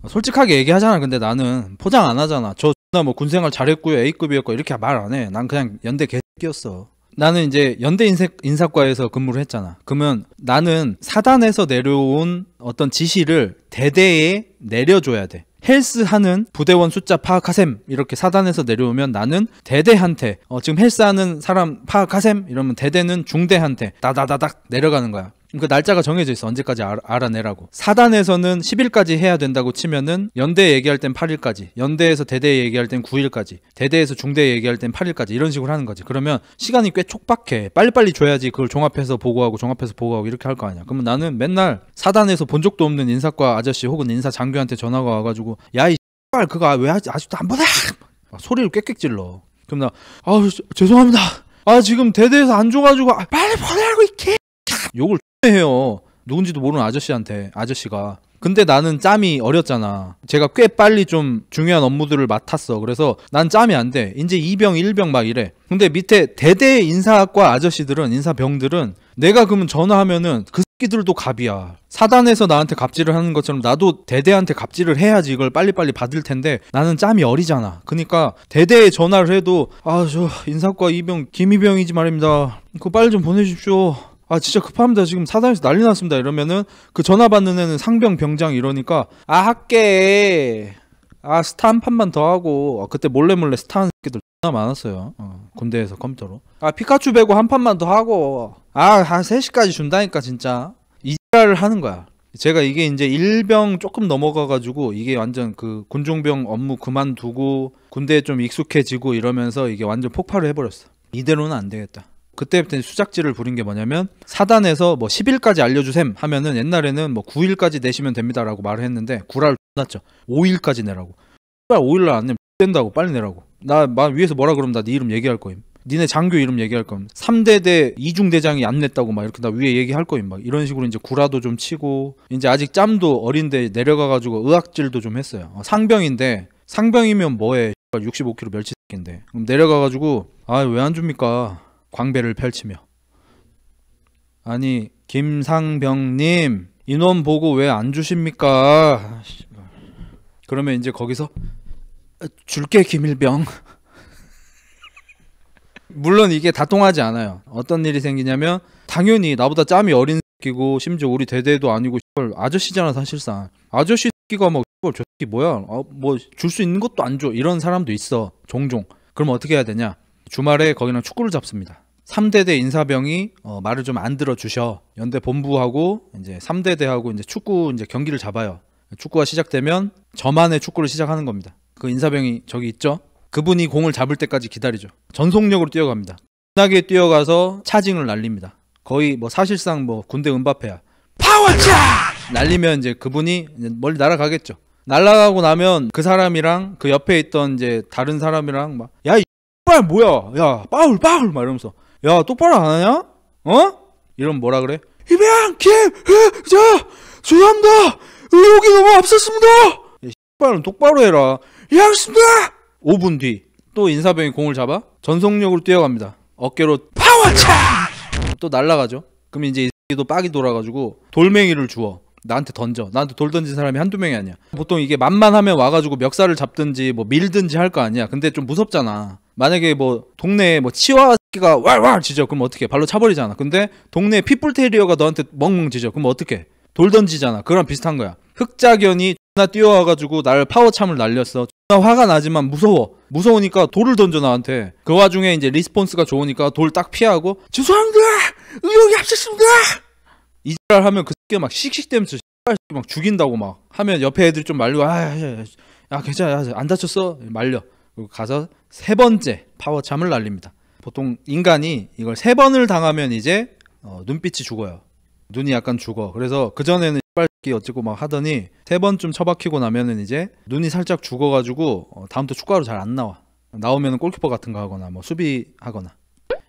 솔직하게 얘기하잖아. 근데 나는 포장 안 하잖아. 저 나 뭐 군생활 잘했고요 A급이었고 이렇게 말 안 해. 난 그냥 연대 개새끼였어. 나는 이제 연대 인사과에서 근무를 했잖아. 그러면 나는 사단에서 내려온 어떤 지시를 대대에 내려줘야 돼. 헬스하는 부대원 숫자 파악하셈 이렇게 사단에서 내려오면 나는 대대한테 지금 헬스하는 사람 파악하셈 이러면 대대는 중대한테 다다다닥 내려가는 거야. 그 날짜가 정해져 있어. 언제까지 알아내라고. 사단에서는 10일까지 해야 된다고 치면은 연대 얘기할 땐 8일까지, 연대에서 대대 얘기할 땐 9일까지, 대대에서 중대 얘기할 땐 8일까지 이런 식으로 하는 거지. 그러면 시간이 꽤 촉박해. 빨리빨리 줘야지 그걸 종합해서 보고하고 이렇게 할 거 아니야. 그러면 나는 맨날 사단에서 본 적도 없는 인사과 아저씨 혹은 인사 장교한테 전화가 와가지고 야 이 X발 그거 왜 아직도 안 보내? 소리를 꽥꽥 질러. 그럼 나 죄송합니다. 지금 대대에서 안 줘가지고 빨리 보내라고 이렇게 욕을 해요. 누군지도 모르는 아저씨가. 근데 나는 짬이 어렸잖아. 제가 꽤 빨리 좀 중요한 업무들을 맡았어. 그래서 난 짬이 안 돼. 이제 2병 1병 막 이래. 근데 밑에 대대 인사과 아저씨들은, 인사병들은 내가 그러면 전화하면은 그 새끼들도 갑이야. 사단에서 나한테 갑질을 하는 것처럼 나도 대대한테 갑질을 해야지 이걸 빨리빨리 받을 텐데 나는 짬이 어리잖아. 그러니까 대대에 전화를 해도 저 인사과 2병 김이병이지 말입니다. 그거 빨리 좀 보내주십시오. 진짜 급합니다. 지금 사단에서 난리 났습니다. 이러면은 그 전화 받는 애는 상병 병장 이러니까 할게. 스타 한 판만 더 하고. 그때 몰래 스타 하는 새끼들 존나 많았어요. 군대에서 컴퓨터로. 피카츄 배구 한 판만 더 하고. 한 3시까지 준다니까 진짜. 이지랄을 하는 거야. 제가 이게 이제 일병 조금 넘어가가지고 이게 완전 그 군종병 업무 그만두고 군대에 좀 익숙해지고 이러면서 이게 완전 폭발을 해버렸어. 이대로는 안 되겠다. 그때부터 수작질을 부린 게 뭐냐면 사단에서 10일까지 알려주셈 하면은 옛날에는 9일까지 내시면 됩니다라고 말을 했는데 구라를 났죠. 5일까지 내라고. 5일날 안 내면 된다고 빨리 내라고. 나 위에서 뭐라 그러면 나 네 이름 얘기할 거임. 니네 장교 이름 얘기할 거임. 3대대 이중대장이 안 냈다고 막 이렇게 나 위에 얘기할 거임. 막 이런 식으로 이제 구라도 좀 치고 이제 아직 짬도 어린데 내려가가지고 의학질도 좀 했어요. 상병인데 상병이면 뭐해 65kg 멸치 새끼인데 그럼 내려가가지고 왜 안 줍니까? 광배를 펼치며 김상병님 인원 보고 왜 안 주십니까? 그러면 이제 거기서 줄게 김일병. 물론 이게 다 통하지 않아요. 어떤 일이 생기냐면 당연히 나보다 짬이 어린 새끼고 심지어 우리 대대도 아니고 아저씨잖아 사실상. 아저씨 새끼가 저 새끼 뭐야? 줄 수 있는 것도 안 줘. 이런 사람도 있어 종종. 그럼 어떻게 해야 되냐? 주말에 거기랑 축구를 잡습니다. 3대대 인사병이 말을 좀 안 들어주셔. 연대 본부하고 이제 3대대하고 이제 축구 이제 경기를 잡아요. 축구가 시작되면 저만의 축구를 시작하는 겁니다. 그 인사병이 저기 있죠. 그분이 공을 잡을 때까지 기다리죠. 전속력으로 뛰어갑니다. 편하게 뛰어가서 차징을 날립니다. 거의 사실상 군대 은바페야. 파워차! 날리면 이제 그분이 멀리 날아가겠죠. 날아가고 나면 그 사람이랑 그 옆에 있던 이제 다른 사람이랑 야 이 X발 뭐야? 야 파울 막 이러면서 야 똑바로 안 하냐? 이러면 뭐라 그래? 이병 죄송합니다. 의욕이 너무 앞섰습니다. 야 X발은 똑바로 해라. 예 알겠습니다. 5분 뒤 또 인사병이 공을 잡아 전속력으로 뛰어갑니다. 어깨로 파워차! 또 날아가죠. 그럼 이제 이 새끼도 빡이 돌아가지고 돌멩이를 주워. 나한테 던져. 나한테 돌 던진 사람이 한두 명이 아니야. 보통 이게 만만하면 와가지고 멱살을 잡든지 밀든지 할 거 아니야. 근데 좀 무섭잖아. 만약에 동네에 치와 새끼가 왈왈 짖어. 그럼 어떡해? 발로 차버리잖아. 근데 동네에 핏불 테리어가 너한테 멍멍 짖어. 그럼 어떡해? 돌 던지잖아. 그거랑 비슷한 거야. 흑자견이 나 뛰어와가지고 날 파워참을 날렸어. 화가 나지만 무서우니까 돌을 던져 나한테. 그 와중에 이제 리스폰스가 좋으니까 돌 딱 피하고 죄송합니다. 의욕이 앞섰습니다. 이지랄 하면 그 새끼가 씩씩대면서 막 죽인다고 막 하면 옆에 애들이 좀 말리고 야 괜찮아 안 다쳤어 말려. 그리고 가서 3번째 파워참을 날립니다. 보통 인간이 이걸 3번을 당하면 이제 눈빛이 죽어요. 눈이 약간 죽어. 그래서 그전에는 빨기 어쩌고 막 하더니 3번쯤 처박히고 나면은 이제 눈이 살짝 죽어가지고 다음부터 축구하러 잘 안 나와. 나오면은 골키퍼 같은 거 하거나 수비하거나.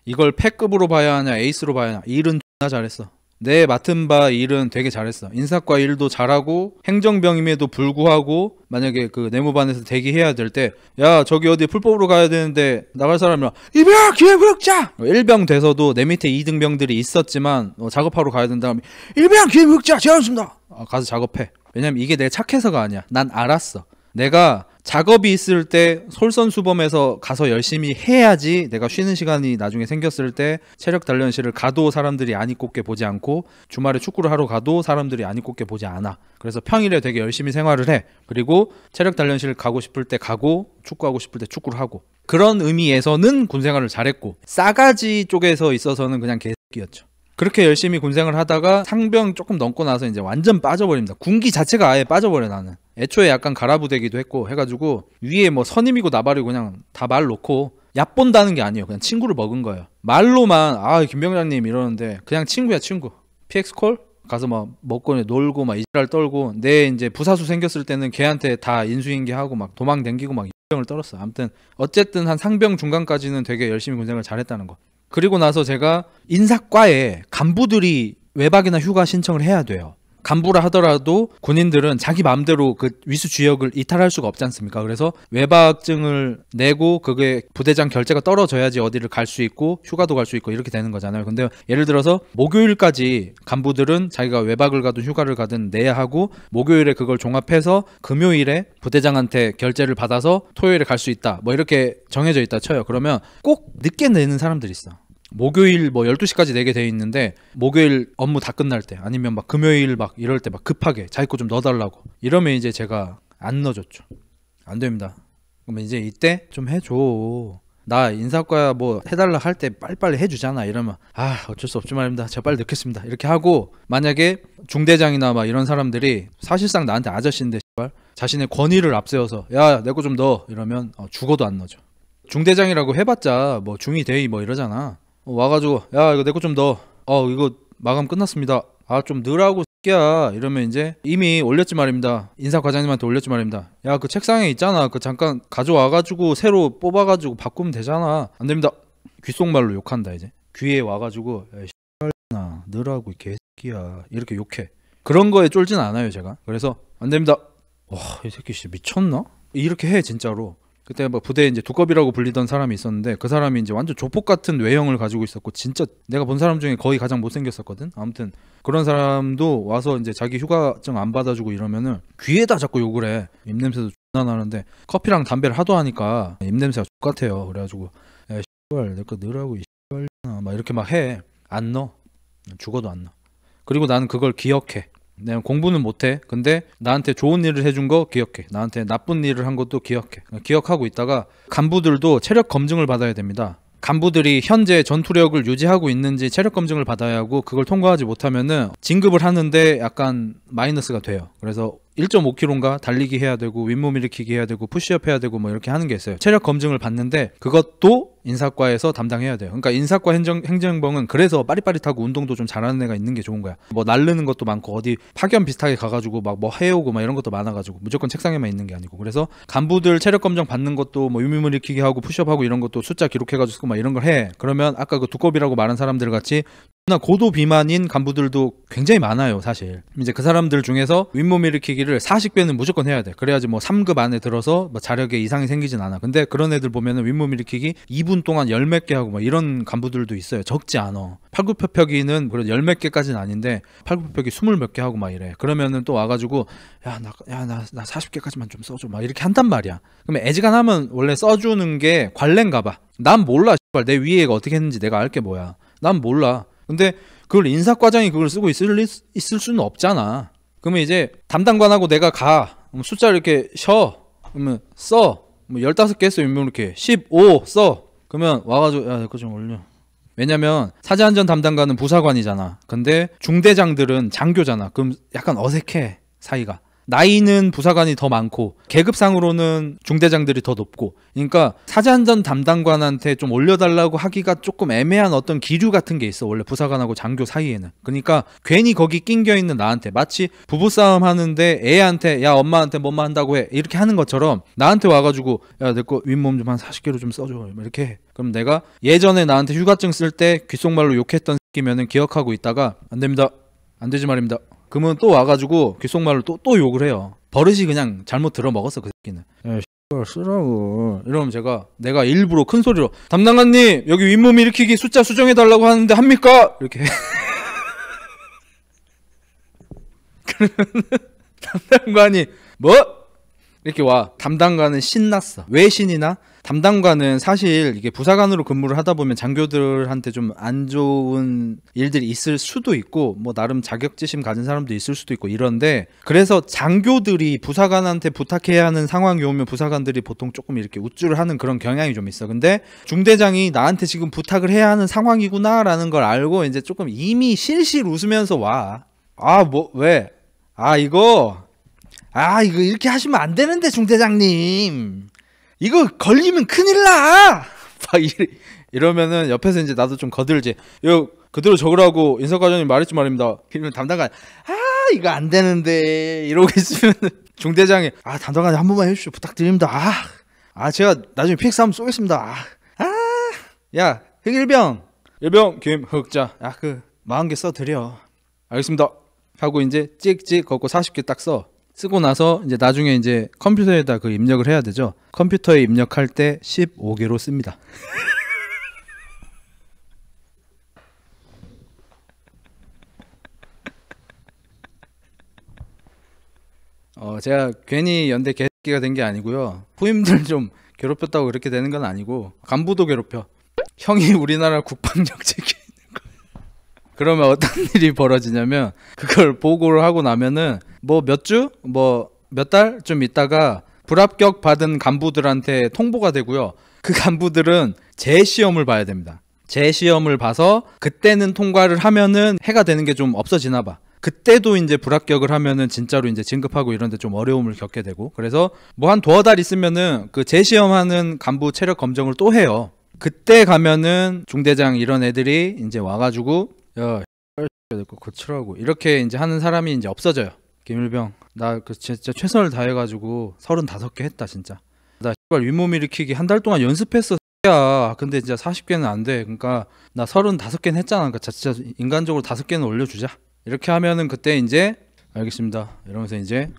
이걸 패급으로 봐야 하냐 에이스로 봐야 하냐. 일은 존나 잘했어. 내 맡은 바 일은 되게 잘했어. 인사과 일도 잘하고 행정병임에도 불구하고 만약에 그 내무반에서 대기해야 될 때 야 저기 어디 풀법으로 가야 되는데 나갈 사람이랑 이병 김흑장 1병 돼서도 내 밑에 2등병들이 있었지만 작업하러 가야 된다 하면 이병 김흑장 제안습니다. 가서 작업해. 왜냐면 이게 내가 착해서가 아니야. 난 알았어. 내가 작업이 있을 때 솔선수범해서 가서 열심히 해야지 내가 쉬는 시간이 나중에 생겼을 때 체력 단련실을 가도 사람들이 안 입고 게 보지 않고 주말에 축구를 하러 가도 사람들이 안 입고 게 보지 않아. 그래서 평일에 되게 열심히 생활을 해. 그리고 체력 단련실 가고 싶을 때 가고 축구하고 싶을 때 축구를 하고. 그런 의미에서는 군생활을 잘했고 싸가지 쪽에서 있어서는 그냥 개새끼였죠. 그렇게 열심히 군생을 하다가 상병 조금 넘고 나서 이제 완전 빠져버립니다. 군기 자체가 아예 빠져버려 나는. 애초에 약간 가라부대기도 했고 해가지고 위에 뭐 선임이고 나발이고 그냥 다 말 놓고 얕본다는 게 아니에요. 그냥 친구를 먹은 거예요. 말로만 아 김병장님 이러는데 그냥 친구야 친구. PX콜? 가서 막 먹고 놀고 막 이지랄 떨고 내 이제 부사수 생겼을 때는 걔한테 다 인수인계하고 막 도망 댕기고 막 이병을 떨었어. 아무튼 어쨌든 한 상병 중간까지는 되게 열심히 군생을 잘했다는 거. 그리고 나서 제가 인사과에 간부들이 외박이나 휴가 신청을 해야 돼요. 간부라 하더라도 군인들은 자기 마음대로 그 위수주역을 이탈할 수가 없지 않습니까? 그래서 외박증을 내고 그게 부대장 결재가 떨어져야지 어디를 갈 수 있고 휴가도 갈 수 있고 이렇게 되는 거잖아요. 근데 예를 들어서 목요일까지 간부들은 자기가 외박을 가든 휴가를 가든 내야 하고 목요일에 그걸 종합해서 금요일에 부대장한테 결재를 받아서 토요일에 갈 수 있다. 뭐 이렇게 정해져 있다 쳐요. 그러면 꼭 늦게 내는 사람들이 있어. 목요일 뭐 12시까지 내게 돼 있는데 목요일 업무 다 끝날 때 아니면 막 금요일 막 이럴 때 막 급하게 자기 거 좀 넣어달라고 이러면 이제 제가 안 넣어줬죠. 안 됩니다. 그러면 이제 이때 좀 해줘. 나 인사과 뭐 해달라 할 때 빨리빨리 해주잖아. 이러면 아 어쩔 수 없지 말입니다. 제가 빨리 넣겠습니다. 이렇게 하고 만약에 중대장이나 막 이런 사람들이 사실상 나한테 아저씨인데 자신의 권위를 앞세워서 야 내 거 좀 넣어 이러면 죽어도 안 넣어줘. 중대장이라고 해봤자 뭐 중위 대위 뭐 이러잖아. 와가지고 야 이거 내 거 좀 넣어. 이거 마감 끝났습니다. 아 좀 넣으라고 새끼야. 이러면 이제 이미 올렸지 말입니다. 인사과장님한테 올렸지 말입니다. 야 그 책상에 있잖아. 그 잠깐 가져와가지고 새로 뽑아가지고 바꾸면 되잖아. 안 됩니다. 귓속말로 욕한다 이제. 귀에 와가지고 야 씨발나 넣으라고 이 개새끼야. 이렇게 욕해. 그런 거에 쫄진 않아요 제가. 그래서 안 됩니다. 와 이 새끼 씨 미쳤나? 이렇게 해 진짜로. 그때 뭐 부대에 이제 두꺼비라고 불리던 사람이 있었는데 그 사람이 이제 완전 조폭 같은 외형을 가지고 있었고 진짜 내가 본 사람 중에 거의 가장 못생겼었거든. 아무튼 그런 사람도 와서 이제 자기 휴가증 안 받아주고 이러면은 귀에다 자꾸 욕을 해. 입냄새도 존나 나는데 커피랑 담배를 하도 하니까 입냄새가 X같아요. 그래가지고 야 씨발 내 거 넣으라고 이 씨발나 막 이렇게 막 해. 안 넣어. 죽어도 안 넣어. 그리고 나는 그걸 기억해. 내가 공부는 못해. 근데 나한테 좋은 일을 해준 거 기억해. 나한테 나쁜 일을 한 것도 기억해. 기억하고 있다가 간부들도 체력 검증을 받아야 됩니다. 간부들이 현재 전투력을 유지하고 있는지 체력 검증을 받아야 하고 그걸 통과하지 못하면은 진급을 하는데 약간 마이너스가 돼요. 그래서 1.5km인가 달리기 해야 되고 윗몸 일으키기 해야 되고 푸시업 해야 되고 뭐 이렇게 하는 게 있어요. 체력 검증을 받는데 그것도 인사과에서 담당해야 돼요. 그러니까 인사과 행정병은 그래서 빠릿빠릿하고 운동도 좀 잘하는 애가 있는 게 좋은 거야. 뭐 날르는 것도 많고 어디 파견 비슷하게 가가지고 막 뭐 해오고 막 이런 것도 많아가지고 무조건 책상에만 있는 게 아니고 그래서 간부들 체력 검정 받는 것도 뭐 윗몸 일으키기 하고 푸시업 하고 이런 것도 숫자 기록해가지고 막 이런 걸 해. 그러면 아까 그 두꺼비라고 말한 사람들 같이 고도 비만인 간부들도 굉장히 많아요 사실. 이제 그 사람들 중에서 윗몸 일으키기를 40배는 무조건 해야 돼. 그래야지 뭐 3급 안에 들어서 뭐 자력에 이상이 생기진 않아. 근데 그런 애들 보면은 윗몸 일으키기 2분 동안 10몇 개 하고 뭐 이런 간부들도 있어요. 적지 않아. 팔굽혀펴기는 그래도 10몇 개까지는 아닌데 팔굽혀펴기 20몇 개 하고 막 이래. 그러면은 또 와가지고 야 나 40개까지만 좀 써줘 막 이렇게 한단 말이야. 그러면 애지간하면 원래 써주는 게 관례인가 봐. 난 몰라. 내 위에 애가 어떻게 했는지 내가 알 게 뭐야. 난 몰라. 근데 그걸 인사과장이 그걸 쓰고 있을 수는 없잖아. 그러면 이제 담당관하고 내가 가. 숫자 이렇게 쉬어. 그러면 써. 뭐 15개 했어. 이렇게 15 써. 그러면 와가지고 야 내 거 좀 올려. 왜냐면 사제안전 담당관은 부사관이잖아. 근데 중대장들은 장교잖아. 그럼 약간 어색해 사이가. 나이는 부사관이 더 많고 계급상으로는 중대장들이 더 높고 그러니까 사제안전 담당관한테 좀 올려달라고 하기가 조금 애매한 어떤 기류 같은 게 있어 원래 부사관하고 장교 사이에는. 그러니까 괜히 거기 낑겨 있는 나한테 마치 부부싸움 하는데 애한테 야 엄마한테 뭐만 한다고 해 이렇게 하는 것처럼 나한테 와가지고 야 내 거 윗몸 좀 한 40kg 좀 써줘 이렇게 해. 그럼 내가 예전에 나한테 휴가증 쓸 때 귓속말로 욕했던 새끼면은 기억하고 있다가 안 됩니다. 안 되지 말입니다. 그러면 또 와가지고 귓속말로 또 욕을 해요. 버릇이 그냥 잘못 들어먹었어 그 새끼는. 야 씨발 쓰라고 이러면 내가 일부러 큰 소리로 담당관님 여기 윗몸 일으키기 숫자 수정해달라고 하는데 합니까? 이렇게 해. 그러면 담당관이 뭐? 이렇게 와. 담당관은 신났어. 왜 신이 나? 담당관은 사실 이게 부사관으로 근무를 하다 보면 장교들한테 좀 안 좋은 일들이 있을 수도 있고 뭐 나름 자격지심 가진 사람도 있을 수도 있고 이런데, 그래서 장교들이 부사관한테 부탁해야 하는 상황이 오면 부사관들이 보통 조금 이렇게 우쭐을 하는 그런 경향이 좀 있어. 근데 중대장이 나한테 지금 부탁을 해야 하는 상황이구나 라는 걸 알고 이제 조금 이미 실실 웃으면서 와. 아 뭐 왜? 이거 이렇게 하시면 안 되는데 중대장님, 이거 걸리면 큰일 나. 막 이러면은 옆에서 이제 나도 좀 거들지. 이거 그대로 적으라고 인사과장님 말했지 말입니다. 이러면 담당관 이거 안 되는데 이러고 있으면 중대장이 담당관님 한 번만 해주십시오 부탁드립니다. 제가 나중에 PX 한번 쏘겠습니다. 야 흑일병 김흑자 그 40개 써드려. 알겠습니다 하고 이제 찍찍 걷고 40개 딱 쓰고 나서 이제 나중에 이제 컴퓨터에다 그 입력을 해야 되죠. 컴퓨터에 입력할 때 15개로 씁니다. 제가 괜히 연대 개새끼가 된 게 아니고요. 후임들 좀 괴롭혔다고 그렇게 되는 건 아니고 간부도 괴롭혀. 형이 우리나라 국방정책에 있는 거예요. 그러면 어떤 일이 벌어지냐면 그걸 보고를 하고 나면은 뭐 몇 주? 뭐 몇 달 좀 있다가 불합격 받은 간부들한테 통보가 되고요. 그 간부들은 재시험을 봐야 됩니다. 재시험을 봐서 그때는 통과를 하면은 해가 되는 게 좀 없어지나 봐. 그때도 이제 불합격을 하면은 진짜로 이제 진급하고 이런데 좀 어려움을 겪게 되고, 그래서 뭐 한 두어 달 있으면은 그 재시험하는 간부 체력 검정을 또 해요. 그때 가면은 중대장 이런 애들이 이제 와가지고 야 고치라고 이렇게 이제 하는 사람이 이제 없어져요. 김일병 나 그 진짜 최선을 다해가지고 35개 했다 진짜. 나 윗몸 일으키기 한 달 동안 연습했어. 야 근데 진짜 40개는 안 돼. 그러니까 나 35개는 했잖아. 그러니까 진짜 인간적으로 5개는 올려주자. 이렇게 하면은 그때 이제 알겠습니다 이러면서 이제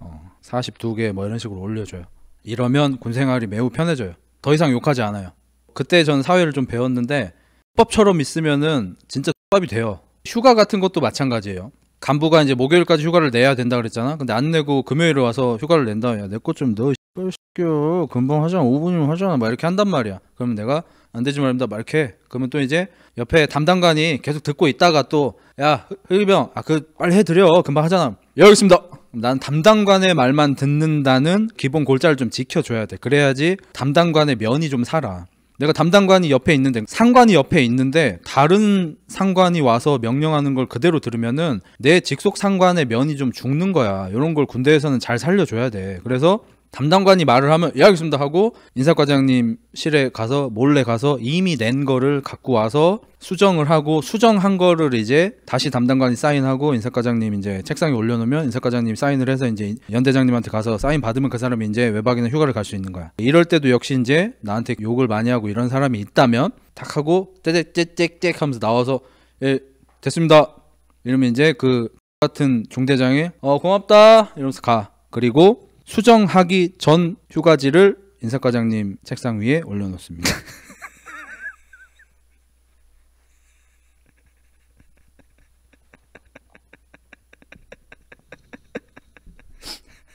42개 뭐 이런 식으로 올려줘요. 이러면 군생활이 매우 편해져요. 더 이상 욕하지 않아요. 그때 전 사회를 좀 배웠는데 법처럼 있으면은 진짜 법이 돼요. 휴가 같은 것도 마찬가지예요. 간부가 이제 목요일까지 휴가를 내야 된다 그랬잖아. 근데 안 내고 금요일에 와서 휴가를 낸다. 야 내 것 좀 넣어 시켜. 금방 하잖아. 5분이면 하잖아. 막 이렇게 한단 말이야. 그러면 내가 안 되지 말입니다. 막 이렇게. 그러면 또 이제 옆에 담당관이 계속 듣고 있다가 또 야 흑일병 그 빨리 해드려. 금방 하잖아. 예 알겠습니다. 난 담당관의 말만 듣는다는 기본 골자를 좀 지켜줘야 돼. 그래야지 담당관의 면이 좀 살아. 내가 담당관이 옆에 있는데 상관이 옆에 있는데 다른 상관이 와서 명령하는 걸 그대로 들으면은 내 직속 상관의 면이 좀 죽는 거야. 이런 걸 군대에서는 잘 살려줘야 돼. 그래서 담당관이 말을 하면 예 알겠습니다 하고 인사과장님 실에 가서 몰래 가서 이미 낸 거를 갖고 와서 수정을 하고, 수정한 거를 이제 다시 담당관이 사인하고 인사과장님 이제 책상에 올려놓으면 인사과장님 사인을 해서 이제 연대장님한테 가서 사인 받으면 그 사람이 이제 외박이나 휴가를 갈 수 있는 거야. 이럴 때도 역시 이제 나한테 욕을 많이 하고 이런 사람이 있다면 탁 하고 떼떼떼떼떼 하면서 나와서 예 됐습니다 이러면 이제 그 같은 중대장이 고맙다 이러면서 가. 그리고 수정하기 전 휴가지를 인사과장님 책상 위에 올려놓습니다.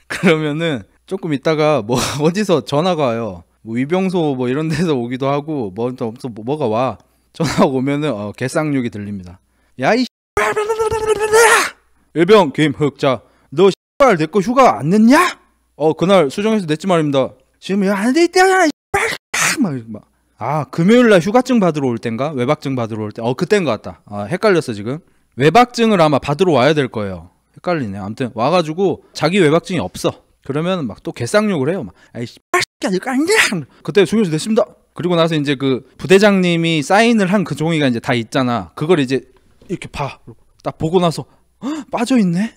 그러면은 조금 있다가 뭐 어디서 전화가 와요. 뭐 위병소 뭐 이런 데서 오기도 하고 뭐가 와. 전화가 오면은 개쌍욕이 들립니다. 야 이 일병 김흑자 너 내 거 휴가 안 냈냐? 그날 수정해서 냈지 말입니다. 지금 안 돼 있다잖아. 금요일날 휴가증 받으러 올 땐가? 외박증 받으러 올 때? 그때인 것 같다. 헷갈렸어 지금. 외박증을 아마 받으러 와야 될 거예요. 헷갈리네. 아무튼 와가지고 자기 외박증이 없어. 그러면 막 또 개쌍욕을 해요. 막 아이씨 그때 수정해서 냈습니다. 그리고 나서 이제 그 부대장님이 사인을 한 그 종이가 이제 다 있잖아. 그걸 이제 이렇게 딱 보고 나서 빠져 있네.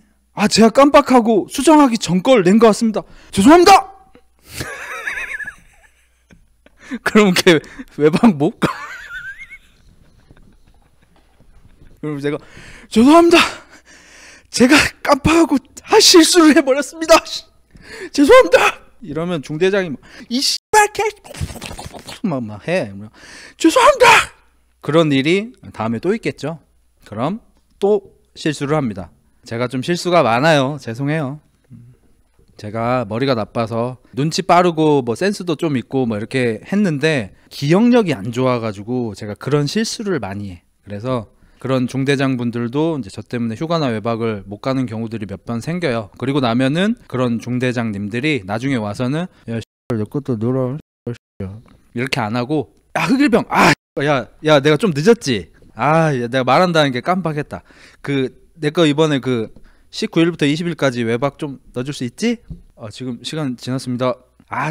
제가 깜빡하고 수정하기 전 걸 낸 것 같습니다. 죄송합니다. 그럼 걔 외박 못 가. 그럼 제가 죄송합니다. 제가 깜빡하고 실수를 해버렸습니다. 죄송합니다. 이러면 중대장이 이 씨발 개 막 해. 죄송합니다. 그런 일이 다음에 또 있겠죠. 그럼 또 실수를 합니다. 제가 좀 실수가 많아요. 죄송해요. 제가 머리가 나빠서 눈치 빠르고 뭐 센스도 좀 있고 뭐 이렇게 했는데 기억력이 안 좋아가지고 제가 그런 실수를 많이 해. 그래서 그런 중대장분들도 이제 저 때문에 휴가나 외박을 못 가는 경우들이 몇 번 생겨요. 그리고 나면은 그런 중대장님들이 나중에 와서는 야 내 것도 늘어 이렇게 안 하고 야 흑일병 야 내가 좀 늦었지. 야, 내가 말한다는 게 깜빡했다. 내 거 이번에 19일부터 20일까지 외박 좀 넣어줄 수 있지? 지금 시간 지났습니다.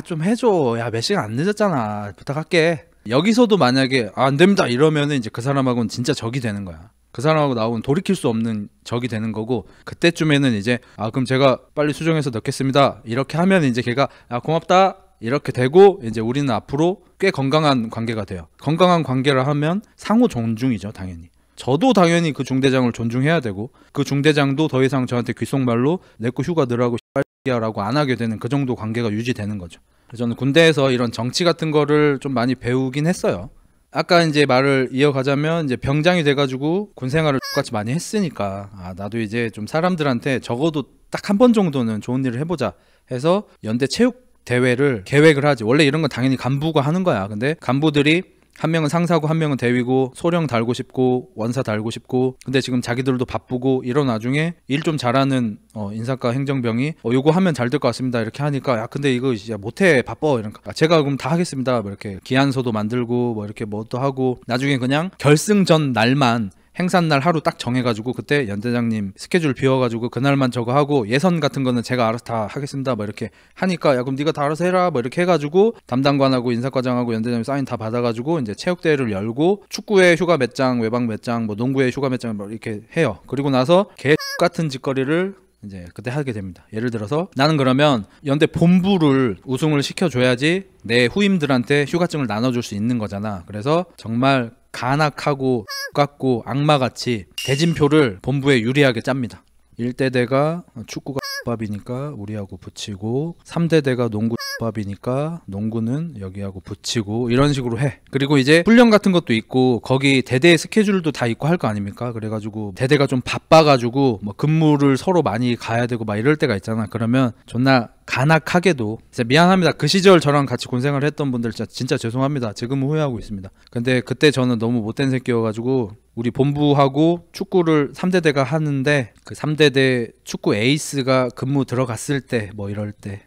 좀 해줘. 야, 몇 시간 안 늦었잖아. 부탁할게. 여기서도 만약에 안 됩니다 이러면은 이제 그 사람하고는 진짜 적이 되는 거야. 그 사람하고 나하고는 돌이킬 수 없는 적이 되는 거고, 그때쯤에는 이제 그럼 제가 빨리 수정해서 넣겠습니다 이렇게 하면 이제 걔가 고맙다 이렇게 되고, 이제 우리는 앞으로 꽤 건강한 관계가 돼요. 건강한 관계를 하면 상호 존중이죠, 당연히. 저도 당연히 그 중대장을 존중해야 되고, 그 중대장도 더 이상 저한테 귓속말로 내 거 휴가 넣으라고 라고 안 하게 되는 그 정도 관계가 유지되는 거죠. 그래서 저는 군대에서 이런 정치 같은 거를 좀 많이 배우긴 했어요. 아까 이제 말을 이어가자면, 이제 병장이 돼가지고 군 생활을 똑같이 많이 했으니까 나도 이제 좀 사람들한테 적어도 딱 한 번 정도는 좋은 일을 해보자 해서 연대 체육 대회를 계획을 하지. 원래 이런 건 당연히 간부가 하는 거야. 근데 간부들이 한 명은 상사고 한 명은 대위고, 소령 달고 싶고 원사 달고 싶고, 근데 지금 자기들도 바쁘고 이런 와중에 일 좀 잘하는 인사과 행정병이 요거 하면 잘 될 것 같습니다 이렇게 하니까, 야 근데 이거 진짜 못해 바빠 이러니까, 제가 그럼 다 하겠습니다 뭐 이렇게 기한서도 만들고 뭐 이렇게 뭐 또 하고, 나중에 그냥 결승전 날만 행사날 하루 딱 정해가지고 그때 연대장님 스케줄 비워가지고 그날만 저거 하고, 예선 같은 거는 제가 알아서 다 하겠습니다 뭐 이렇게 하니까, 야 그럼 네가 다 알아서 해라 뭐 이렇게 해가지고 담당관하고 인사과장하고 연대장님 사인 다 받아가지고 이제 체육대회를 열고, 축구에 휴가 몇 장 외박 몇 장 뭐 농구에 휴가 몇 장 뭐 이렇게 해요. 그리고 나서 개 같은 짓거리를 이제 그때 하게 됩니다. 예를 들어서 나는 그러면 연대 본부를 우승을 시켜줘야지 내 후임들한테 휴가증을 나눠줄 수 있는 거잖아. 그래서 정말 간악하고 같고 악마같이 대진표를 본부에 유리하게 짭니다. 1대대가 축구가 밥이니까 우리하고 붙이고, 3대대가 농구 밥이니까 농구는 여기하고 붙이고, 이런 식으로 해. 그리고 이제 훈련 같은 것도 있고 거기 대대 스케줄도 다 있고 할 거 아닙니까? 그래가지고 대대가 좀 바빠가지고 뭐 근무를 서로 많이 가야 되고 막 이럴 때가 있잖아. 그러면 존나 간악하게도 진짜 미안합니다. 그 시절 저랑 같이 군생활 했던 분들 진짜 죄송합니다. 지금은 후회하고 있습니다. 근데 그때 저는 너무 못된 새끼여가지고 우리 본부하고 축구를 3대대가 하는데, 그 3대대 축구 에이스가 근무 들어갔을 때 뭐 이럴 때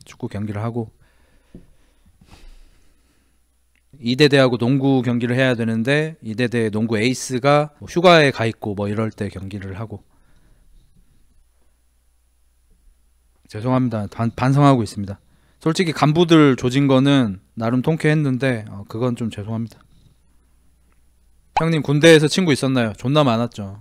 축구 경기를 하고, 2대대하고 농구 경기를 해야 되는데 2대대 농구 에이스가 휴가에 가 있고 뭐 이럴 때 경기를 하고. 죄송합니다. 반성하고 있습니다. 솔직히 간부들 조진 거는 나름 통쾌했는데 그건 좀 죄송합니다. 형님 군대에서 친구 있었나요? 존나 많았죠.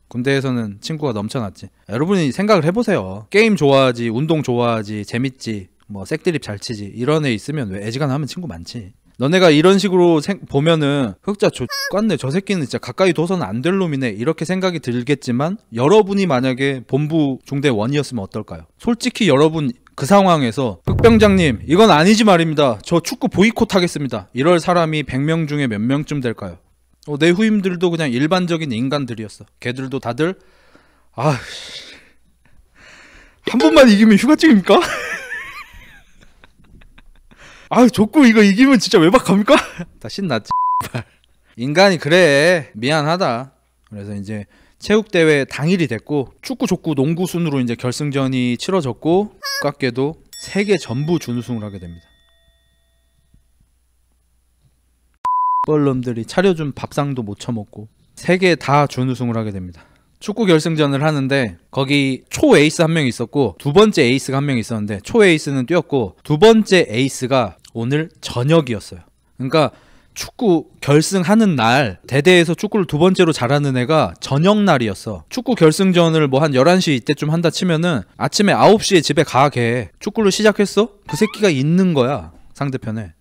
군대에서는 친구가 넘쳐났지. 여러분이 생각을 해보세요. 게임 좋아하지, 운동 좋아하지, 재밌지, 뭐 색드립 잘 치지, 이런 애 있으면 왜 애지간하면 친구 많지. 너네가 이런 식으로 보면은 흑자 X같네, 저 새끼는 진짜 가까이 둬서는 안 될 놈이네 이렇게 생각이 들겠지만, 여러분이 만약에 본부 중대원이었으면 어떨까요? 솔직히 여러분 그 상황에서 흑병장님 이건 아니지 말입니다, 저 축구 보이콧 하겠습니다 이럴 사람이 100명 중에 몇 명쯤 될까요? 내 후임들도 그냥 일반적인 인간들이었어. 걔들도 다들 한 번만 이기면 휴가증입니까? 족구 이거 이기면 진짜 외박 갑니까? 다 신났지. 인간이 그래. 미안하다. 그래서 이제 체육대회 당일이 됐고, 축구, 족구, 농구 순으로 이제 결승전이 치러졌고, 깝게도 3개 전부 준우승을 하게 됩니다. 뻘놈들이 차려준 밥상도 못 처먹고 3개 다 준우승을 하게 됩니다. 축구 결승전을 하는데 거기 초 에이스 한 명 있었고 두 번째 에이스가 한 명 있었는데, 초 에이스는 뛰었고 두 번째 에이스가 오늘 저녁이었어요. 그러니까 축구 결승하는 날, 대대에서 축구를 두 번째로 잘하는 애가 저녁 날이었어. 축구 결승전을 뭐 한 11시 이때쯤 한다 치면은 아침에 9시에 집에 가게. 축구를 시작했어? 그 새끼가 있는 거야, 상대편에.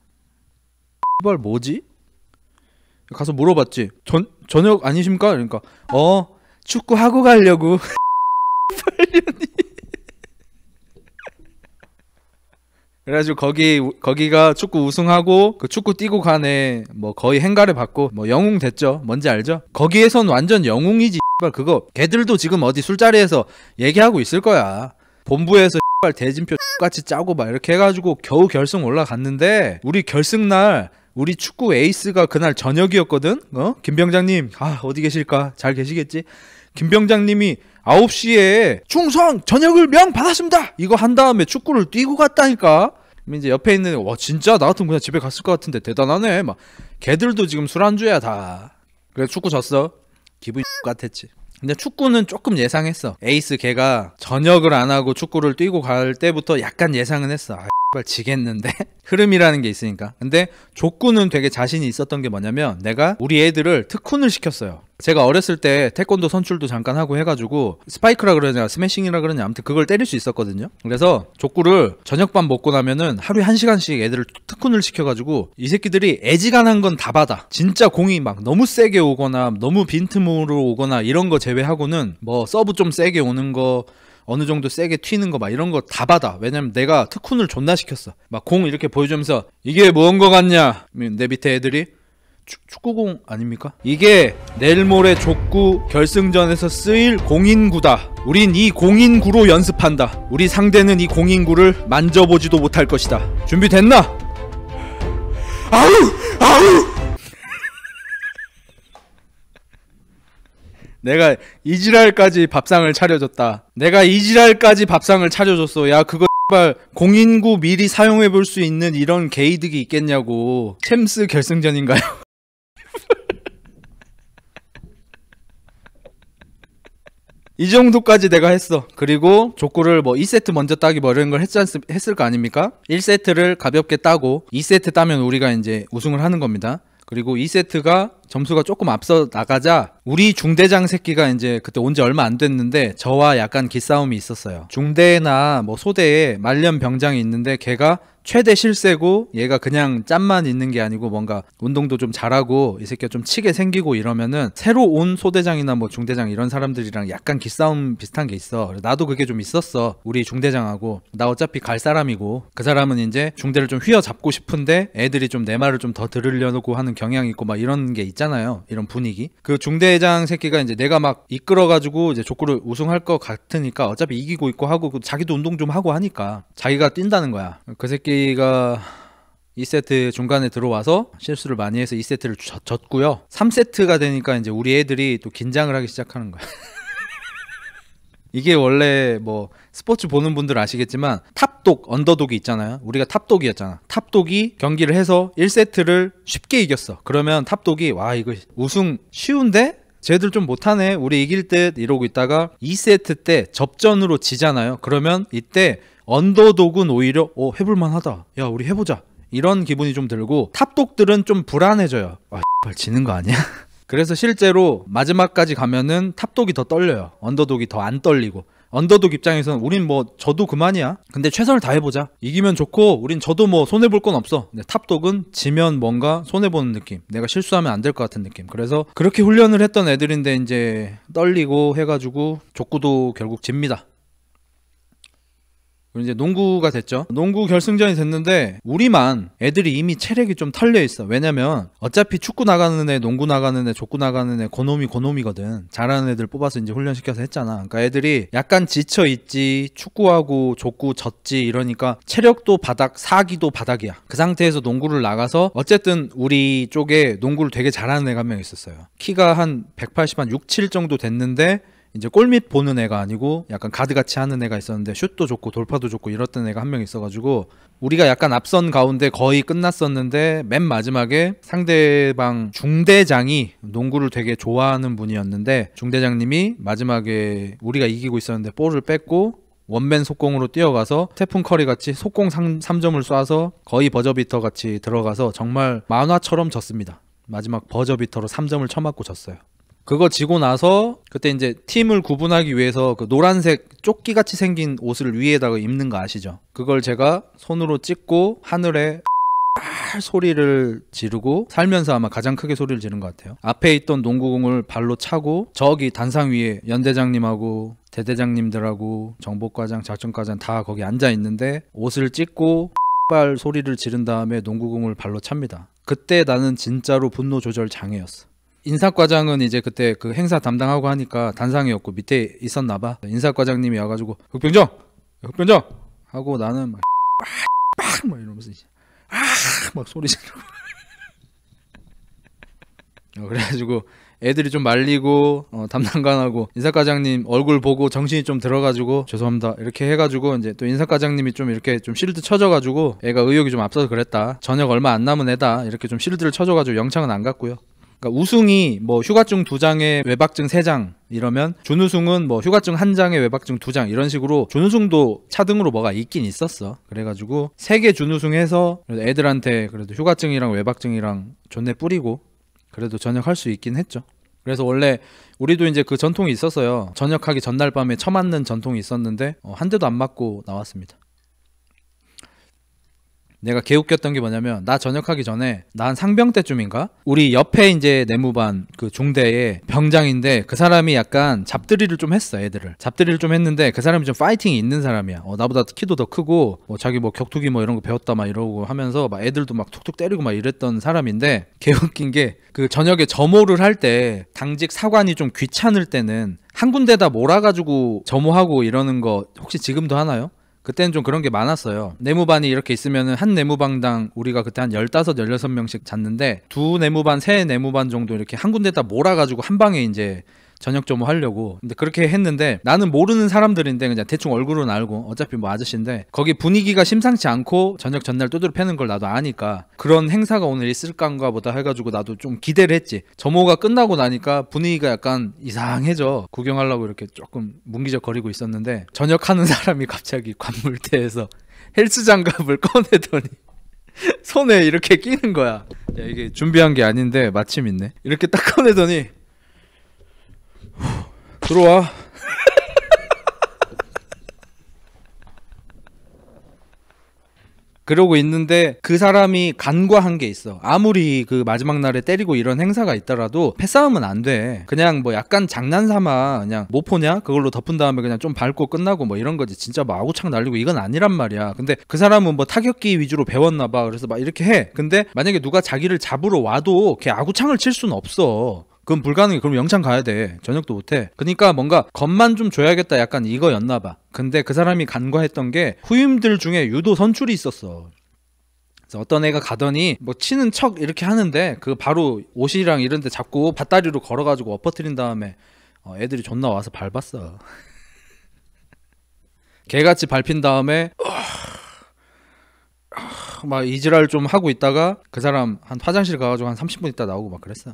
이발 뭐지? 가서 물어봤지. 저녁 아니십니까? 그러니까 축구 하고 가려고. 그래가지고 거기가 축구 우승하고 그 축구 뛰고 가네 뭐 거의 행가를 받고 뭐 영웅 됐죠. 뭔지 알죠? 거기에선 완전 영웅이지. 그거 걔들도 지금 어디 술자리에서 얘기하고 있을 거야. 본부에서 대진표 같이 짜고 막 이렇게 해가지고 겨우 결승 올라갔는데 우리 결승날 우리 축구 에이스가 그날 저녁이었거든. 김 병장님 어디 계실까? 잘 계시겠지? 김 병장님이 9시에 충성 저녁을 명 받았습니다 이거 한 다음에 축구를 뛰고 갔다니까. 이제 옆에 있는 와 진짜 나 같으면 그냥 집에 갔을 것 같은데 대단하네. 막 걔들도 지금 술안주야 다. 그래 축구 졌어. 기분이 같았지. 근데 축구는 조금 예상했어. 에이스 걔가 저녁을 안 하고 축구를 뛰고 갈 때부터 약간 예상은 했어. 지겠는데? 흐름이라는 게 있으니까. 근데 족구는 되게 자신이 있었던 게 뭐냐면 내가 우리 애들을 특훈을 시켰어요. 제가 어렸을 때 태권도 선출도 잠깐 하고 해가지고 스파이크라 그러냐 스매싱이라 그러냐 아무튼 그걸 때릴 수 있었거든요. 그래서 족구를 저녁밥 먹고 나면은 하루에 1시간씩 애들을 특훈을 시켜가지고 이 새끼들이 애지간한 건 다 받아. 진짜 공이 막 너무 세게 오거나 너무 빈틈으로 오거나 이런 거 제외하고는 뭐 서브 좀 세게 오는 거 어느 정도 세게 튀는 거 막 이런 거 다 받아. 왜냐면 내가 특훈을 존나 시켰어. 막 공 이렇게 보여주면서 이게 뭔 거 같냐? 내 밑에 애들이 축구공 아닙니까? 이게 내일 모레 족구 결승전에서 쓰일 공인구다. 우린 이 공인구로 연습한다. 우리 상대는 이 공인구를 만져보지도 못할 것이다. 준비됐나? 아우! 내가 이지랄까지 밥상을 차려줬다. 내가 이지랄까지 밥상을 차려줬어. 야 그거 공인구 미리 사용해볼 수 있는 이런 게이득이 있겠냐고. 챔스 결승전인가요? 이 정도까지 내가 했어. 그리고 족구를 뭐 2세트 먼저 따기 뭐 이런 걸 했을 거 아닙니까? 1세트를 가볍게 따고 2세트 따면 우리가 이제 우승을 하는 겁니다. 그리고 2세트가 점수가 조금 앞서 나가자 우리 중대장 새끼가 이제 그때 온 지 얼마 안 됐는데 저와 약간 기싸움이 있었어요. 중대나 뭐 소대에 말년 병장이 있는데 걔가 최대 실세고 얘가 그냥 짬만 있는 게 아니고 뭔가 운동도 좀 잘하고 이 새끼가 좀 치게 생기고 이러면은 새로 온 소대장이나 뭐 중대장 이런 사람들이랑 약간 기싸움 비슷한 게 있어. 나도 그게 좀 있었어. 우리 중대장하고 나 어차피 갈 사람이고 그 사람은 이제 중대를 좀 휘어잡고 싶은데 애들이 좀 내 말을 좀 더 들으려고 하는 경향이 있고 막 이런 게 있잖아요. 이런 분위기. 그 중대장 새끼가 이제 내가 막 이끌어가지고 이제 족구를 우승할 것 같으니까 어차피 이기고 있고 하고 자기도 운동 좀 하고 하니까 자기가 뛴다는 거야. 그 새끼가 2세트 중간에 들어와서 실수를 많이 해서 2세트를 졌고요. 3세트가 되니까 이제 우리 애들이 또 긴장을 하기 시작하는 거야. 이게 원래 뭐 스포츠 보는 분들 아시겠지만 탑독, 언더독이 있잖아요. 우리가 탑독이었잖아. 탑독이 경기를 해서 1세트를 쉽게 이겼어. 그러면 탑독이 와 이거 우승 쉬운데? 쟤들 좀 못하네. 우리 이길 듯 이러고 있다가 2세트 때 접전으로 지잖아요. 그러면 이때 언더독은 오히려 해볼만 하다. 야 우리 해보자. 이런 기분이 좀 들고 탑독들은 좀 불안해져요. 지는 거 아니야? 그래서 실제로 마지막까지 가면은 탑독이 더 떨려요. 언더독이 더 안 떨리고. 언더독 입장에서는 우린 뭐 져도 그만이야. 근데 최선을 다해보자. 이기면 좋고 우린 져도 뭐 손해볼 건 없어. 근데 탑독은 지면 뭔가 손해보는 느낌. 내가 실수하면 안 될 것 같은 느낌. 그래서 그렇게 훈련을 했던 애들인데 이제 떨리고 해가지고 족구도 결국 집니다. 이제 농구가 됐죠. 농구 결승전이 됐는데 우리만 애들이 이미 체력이 좀 털려 있어. 왜냐면 어차피 축구 나가는 애, 농구 나가는 애, 족구 나가는 애 고놈이거든. 잘하는 애들 뽑아서 이제 훈련시켜서 했잖아. 그러니까 애들이 약간 지쳐 있지. 축구하고 족구 졌지 이러니까 체력도 바닥, 사기도 바닥이야. 그 상태에서 농구를 나가서 어쨌든 우리 쪽에 농구를 되게 잘하는 애가 한 명 있었어요. 키가 한 180, 한 6, 7 정도 됐는데 이제 골밑 보는 애가 아니고 약간 가드같이 하는 애가 있었는데 슛도 좋고 돌파도 좋고 이랬던 애가 한 명 있어가지고 우리가 약간 앞선 가운데 거의 끝났었는데 맨 마지막에 상대방 중대장이 농구를 되게 좋아하는 분이었는데 중대장님이 마지막에 우리가 이기고 있었는데 볼을 뺏고 원맨 속공으로 뛰어가서 스테픈 커리 같이 속공 3점을 쏴서 거의 버저비터 같이 들어가서 정말 만화처럼 졌습니다. 마지막 버저비터로 3점을 쳐맞고 졌어요. 그거 지고 나서 그때 이제 팀을 구분하기 위해서 그 노란색 조끼같이 생긴 옷을 위에다가 입는 거 아시죠? 그걸 제가 손으로 찍고 하늘에 소리를 지르고 살면서 아마 가장 크게 소리를 지른 것 같아요. 앞에 있던 농구공을 발로 차고 저기 단상 위에 연대장님하고 대대장님들하고 정보과장, 작전과장 다 거기 앉아 있는데 옷을 찍고 발 소리를 지른 다음에 농구공을 발로 찹니다. 그때 나는 진짜로 분노 조절 장애였어. 인사과장은 이제 그때 그 행사 담당하고 하니까 단상이었고 밑에 있었나봐. 인사과장님이 와가지고 흑병장 하고 나는 막 막 이러면서 이제 막 소리 지르고 그래가지고 애들이 좀 말리고 담당관하고 인사과장님 얼굴 보고 정신이 좀 들어가지고 죄송합니다 이렇게 해가지고 이제 또 인사과장님이 좀 이렇게 좀 실드 쳐줘가지고 애가 의욕이 좀 앞서서 그랬다. 저녁 얼마 안 남은 애다. 이렇게 좀 실드를 쳐줘가지고 영창은 안 갔고요. 그러니까 우승이 뭐 휴가증 2장에 외박증 3장 이러면 준우승은 뭐 휴가증 1장에 외박증 2장 이런 식으로 준우승도 차등으로 뭐가 있긴 있었어. 그래가지고 3개 준우승해서 애들한테 그래도 휴가증이랑 외박증이랑 존내 뿌리고 그래도 전역할 수 있긴 했죠. 그래서 원래 우리도 이제 그 전통이 있었어요. 전역하기 전날 밤에 쳐맞는 전통이 있었는데 한 대도 안 맞고 나왔습니다. 내가 개웃겼던 게 뭐냐면 나 전역하기 전에 나 한 상병 때쯤인가 우리 옆에 이제 내무반 그 중대에 병장인데 그 사람이 약간 잡들이를 좀 했어. 애들을 잡들이를 좀 했는데 그 사람이 좀 파이팅이 있는 사람이야. 나보다 키도 더 크고 뭐 자기 뭐 격투기 뭐 이런 거 배웠다 막 이러고 하면서 막 애들도 막 툭툭 때리고 막 이랬던 사람인데 개웃긴 게 그 저녁에 점호를 할 때 당직 사관이 좀 귀찮을 때는 한 군데다 몰아가지고 점호하고 이러는 거 혹시 지금도 하나요? 그때는 좀 그런 게 많았어요. 내무반이 이렇게 있으면은 한 내무반당 우리가 그때 한 15, 16명씩 잤는데 두 내무반, 세 내무반 정도 이렇게 한 군데다 몰아가지고 한 방에 이제 저녁 점호 하려고. 근데 그렇게 했는데 나는 모르는 사람들인데 그냥 대충 얼굴은 알고 어차피 뭐 아저씨인데 거기 분위기가 심상치 않고 저녁 전날 두드려 패는 걸 나도 아니까 그런 행사가 오늘 있을까 보다 해가지고 나도 좀 기대를 했지. 점호가 끝나고 나니까 분위기가 약간 이상해져. 구경하려고 이렇게 조금 문기적거리고 있었는데 저녁하는 사람이 갑자기 관물대에서 헬스 장갑을 꺼내더니 손에 이렇게 끼는 거야. 야, 이게 준비한 게 아닌데 마침 있네. 이렇게 딱 꺼내더니 들어와. 그러고 있는데 그 사람이 간과한 게 있어. 아무리 그 마지막 날에 때리고 이런 행사가 있더라도 패싸움은 안 돼. 그냥 뭐 약간 장난삼아 그냥 모포냐? 그걸로 덮은 다음에 그냥 좀 밟고 끝나고 뭐 이런 거지. 진짜 뭐 아구창 날리고 이건 아니란 말이야. 근데 그 사람은 뭐 타격기 위주로 배웠나 봐. 그래서 막 이렇게 해. 근데 만약에 누가 자기를 잡으러 와도 걔 아구창을 칠 수는 없어. 그건 불가능해. 그럼 영창 가야 돼. 저녁도 못해. 그러니까 뭔가 겁만 좀 줘야겠다 약간 이거였나 봐. 근데 그 사람이 간과했던 게 후임들 중에 유도 선출이 있었어. 그래서 어떤 애가 가더니 뭐 치는 척 이렇게 하는데 그 바로 옷이랑 이런 데 잡고 밧다리로 걸어가지고 엎어뜨린 다음에 애들이 존나 와서 밟았어. 개같이 밟힌 다음에 막 이지랄 좀 하고 있다가 그 사람 한 화장실 가가지고 한 30분 있다 나오고 막 그랬어.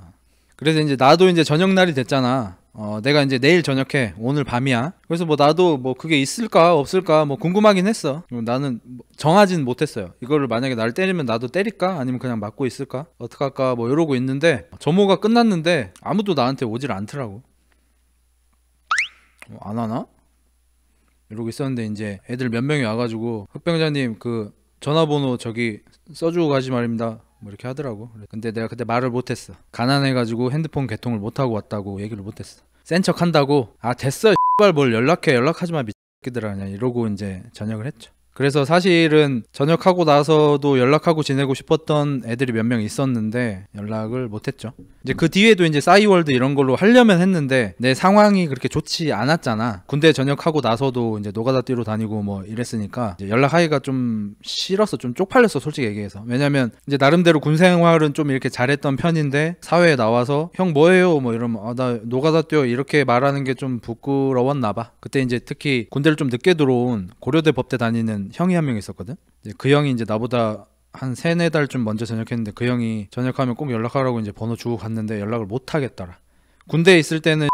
그래서 이제 나도 이제 저녁날이 됐잖아. 내가 이제 내일 저녁해. 오늘 밤이야. 그래서 뭐 나도 뭐 그게 있을까 없을까 뭐 궁금하긴 했어. 나는 정하진 못했어요. 이거를 만약에 나를 때리면 나도 때릴까? 아니면 그냥 맞고 있을까? 어떡할까? 뭐 이러고 있는데 점호가 끝났는데 아무도 나한테 오질 않더라고. 안 하나? 이러고 있었는데 이제 애들 몇 명이 와가지고 흑병자님 그 전화번호 저기 써주고 가지 말입니다. 뭐 이렇게 하더라고. 근데 내가 그때 말을 못했어. 가난해가지고 핸드폰 개통을 못하고 왔다고 얘기를 못했어. 센 척 한다고 됐어 X발 뭘 연락하지마 미끼들아 그냥 이러고 이제 저녁을 했죠. 그래서 사실은 전역하고 나서도 연락하고 지내고 싶었던 애들이 몇 명 있었는데 연락을 못했죠. 이제 그 뒤에도 이제 싸이월드 이런 걸로 하려면 했는데 내 상황이 그렇게 좋지 않았잖아. 군대 전역하고 나서도 이제 노가다 뛰러 다니고 뭐 이랬으니까 이제 연락하기가 좀 싫었어. 좀 쪽팔렸어 솔직히 얘기해서. 왜냐면 이제 나름대로 군 생활은 좀 이렇게 잘했던 편인데 사회에 나와서 형 뭐해요 뭐 이러면 나 노가다 뛰어 이렇게 말하는 게 좀 부끄러웠나 봐. 그때 이제 특히 군대를 좀 늦게 들어온 고려대 법대 다니는 형이 한 명 있었거든. 그 형이 이제 나보다 한 3-4달쯤 먼저 전역했는데 그 형이 전역하면 꼭 연락하라고 이제 번호 주고 갔는데 연락을 못 하겠더라. 군대에 있을 때는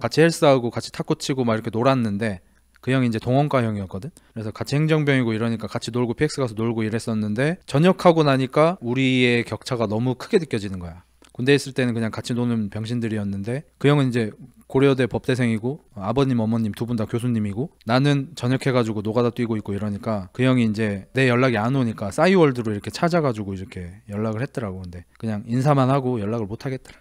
같이 헬스하고 같이 탁구 치고 막 이렇게 놀았는데 그 형이 이제 동원과 형이었거든. 그래서 같이 행정병이고 이러니까 같이 놀고 PX 가서 놀고 이랬었는데 전역하고 나니까 우리의 격차가 너무 크게 느껴지는 거야. 군대에 있을 때는 그냥 같이 노는 병신들이었는데 그 형은 이제 고려대 법대생이고 아버님 어머님 두 분 다 교수님이고 나는 전역해가지고 노가다 뛰고 있고 이러니까 그 형이 이제 내 연락이 안 오니까 싸이월드로 이렇게 찾아가지고 이렇게 연락을 했더라고. 근데 그냥 인사만 하고 연락을 못 하겠더라.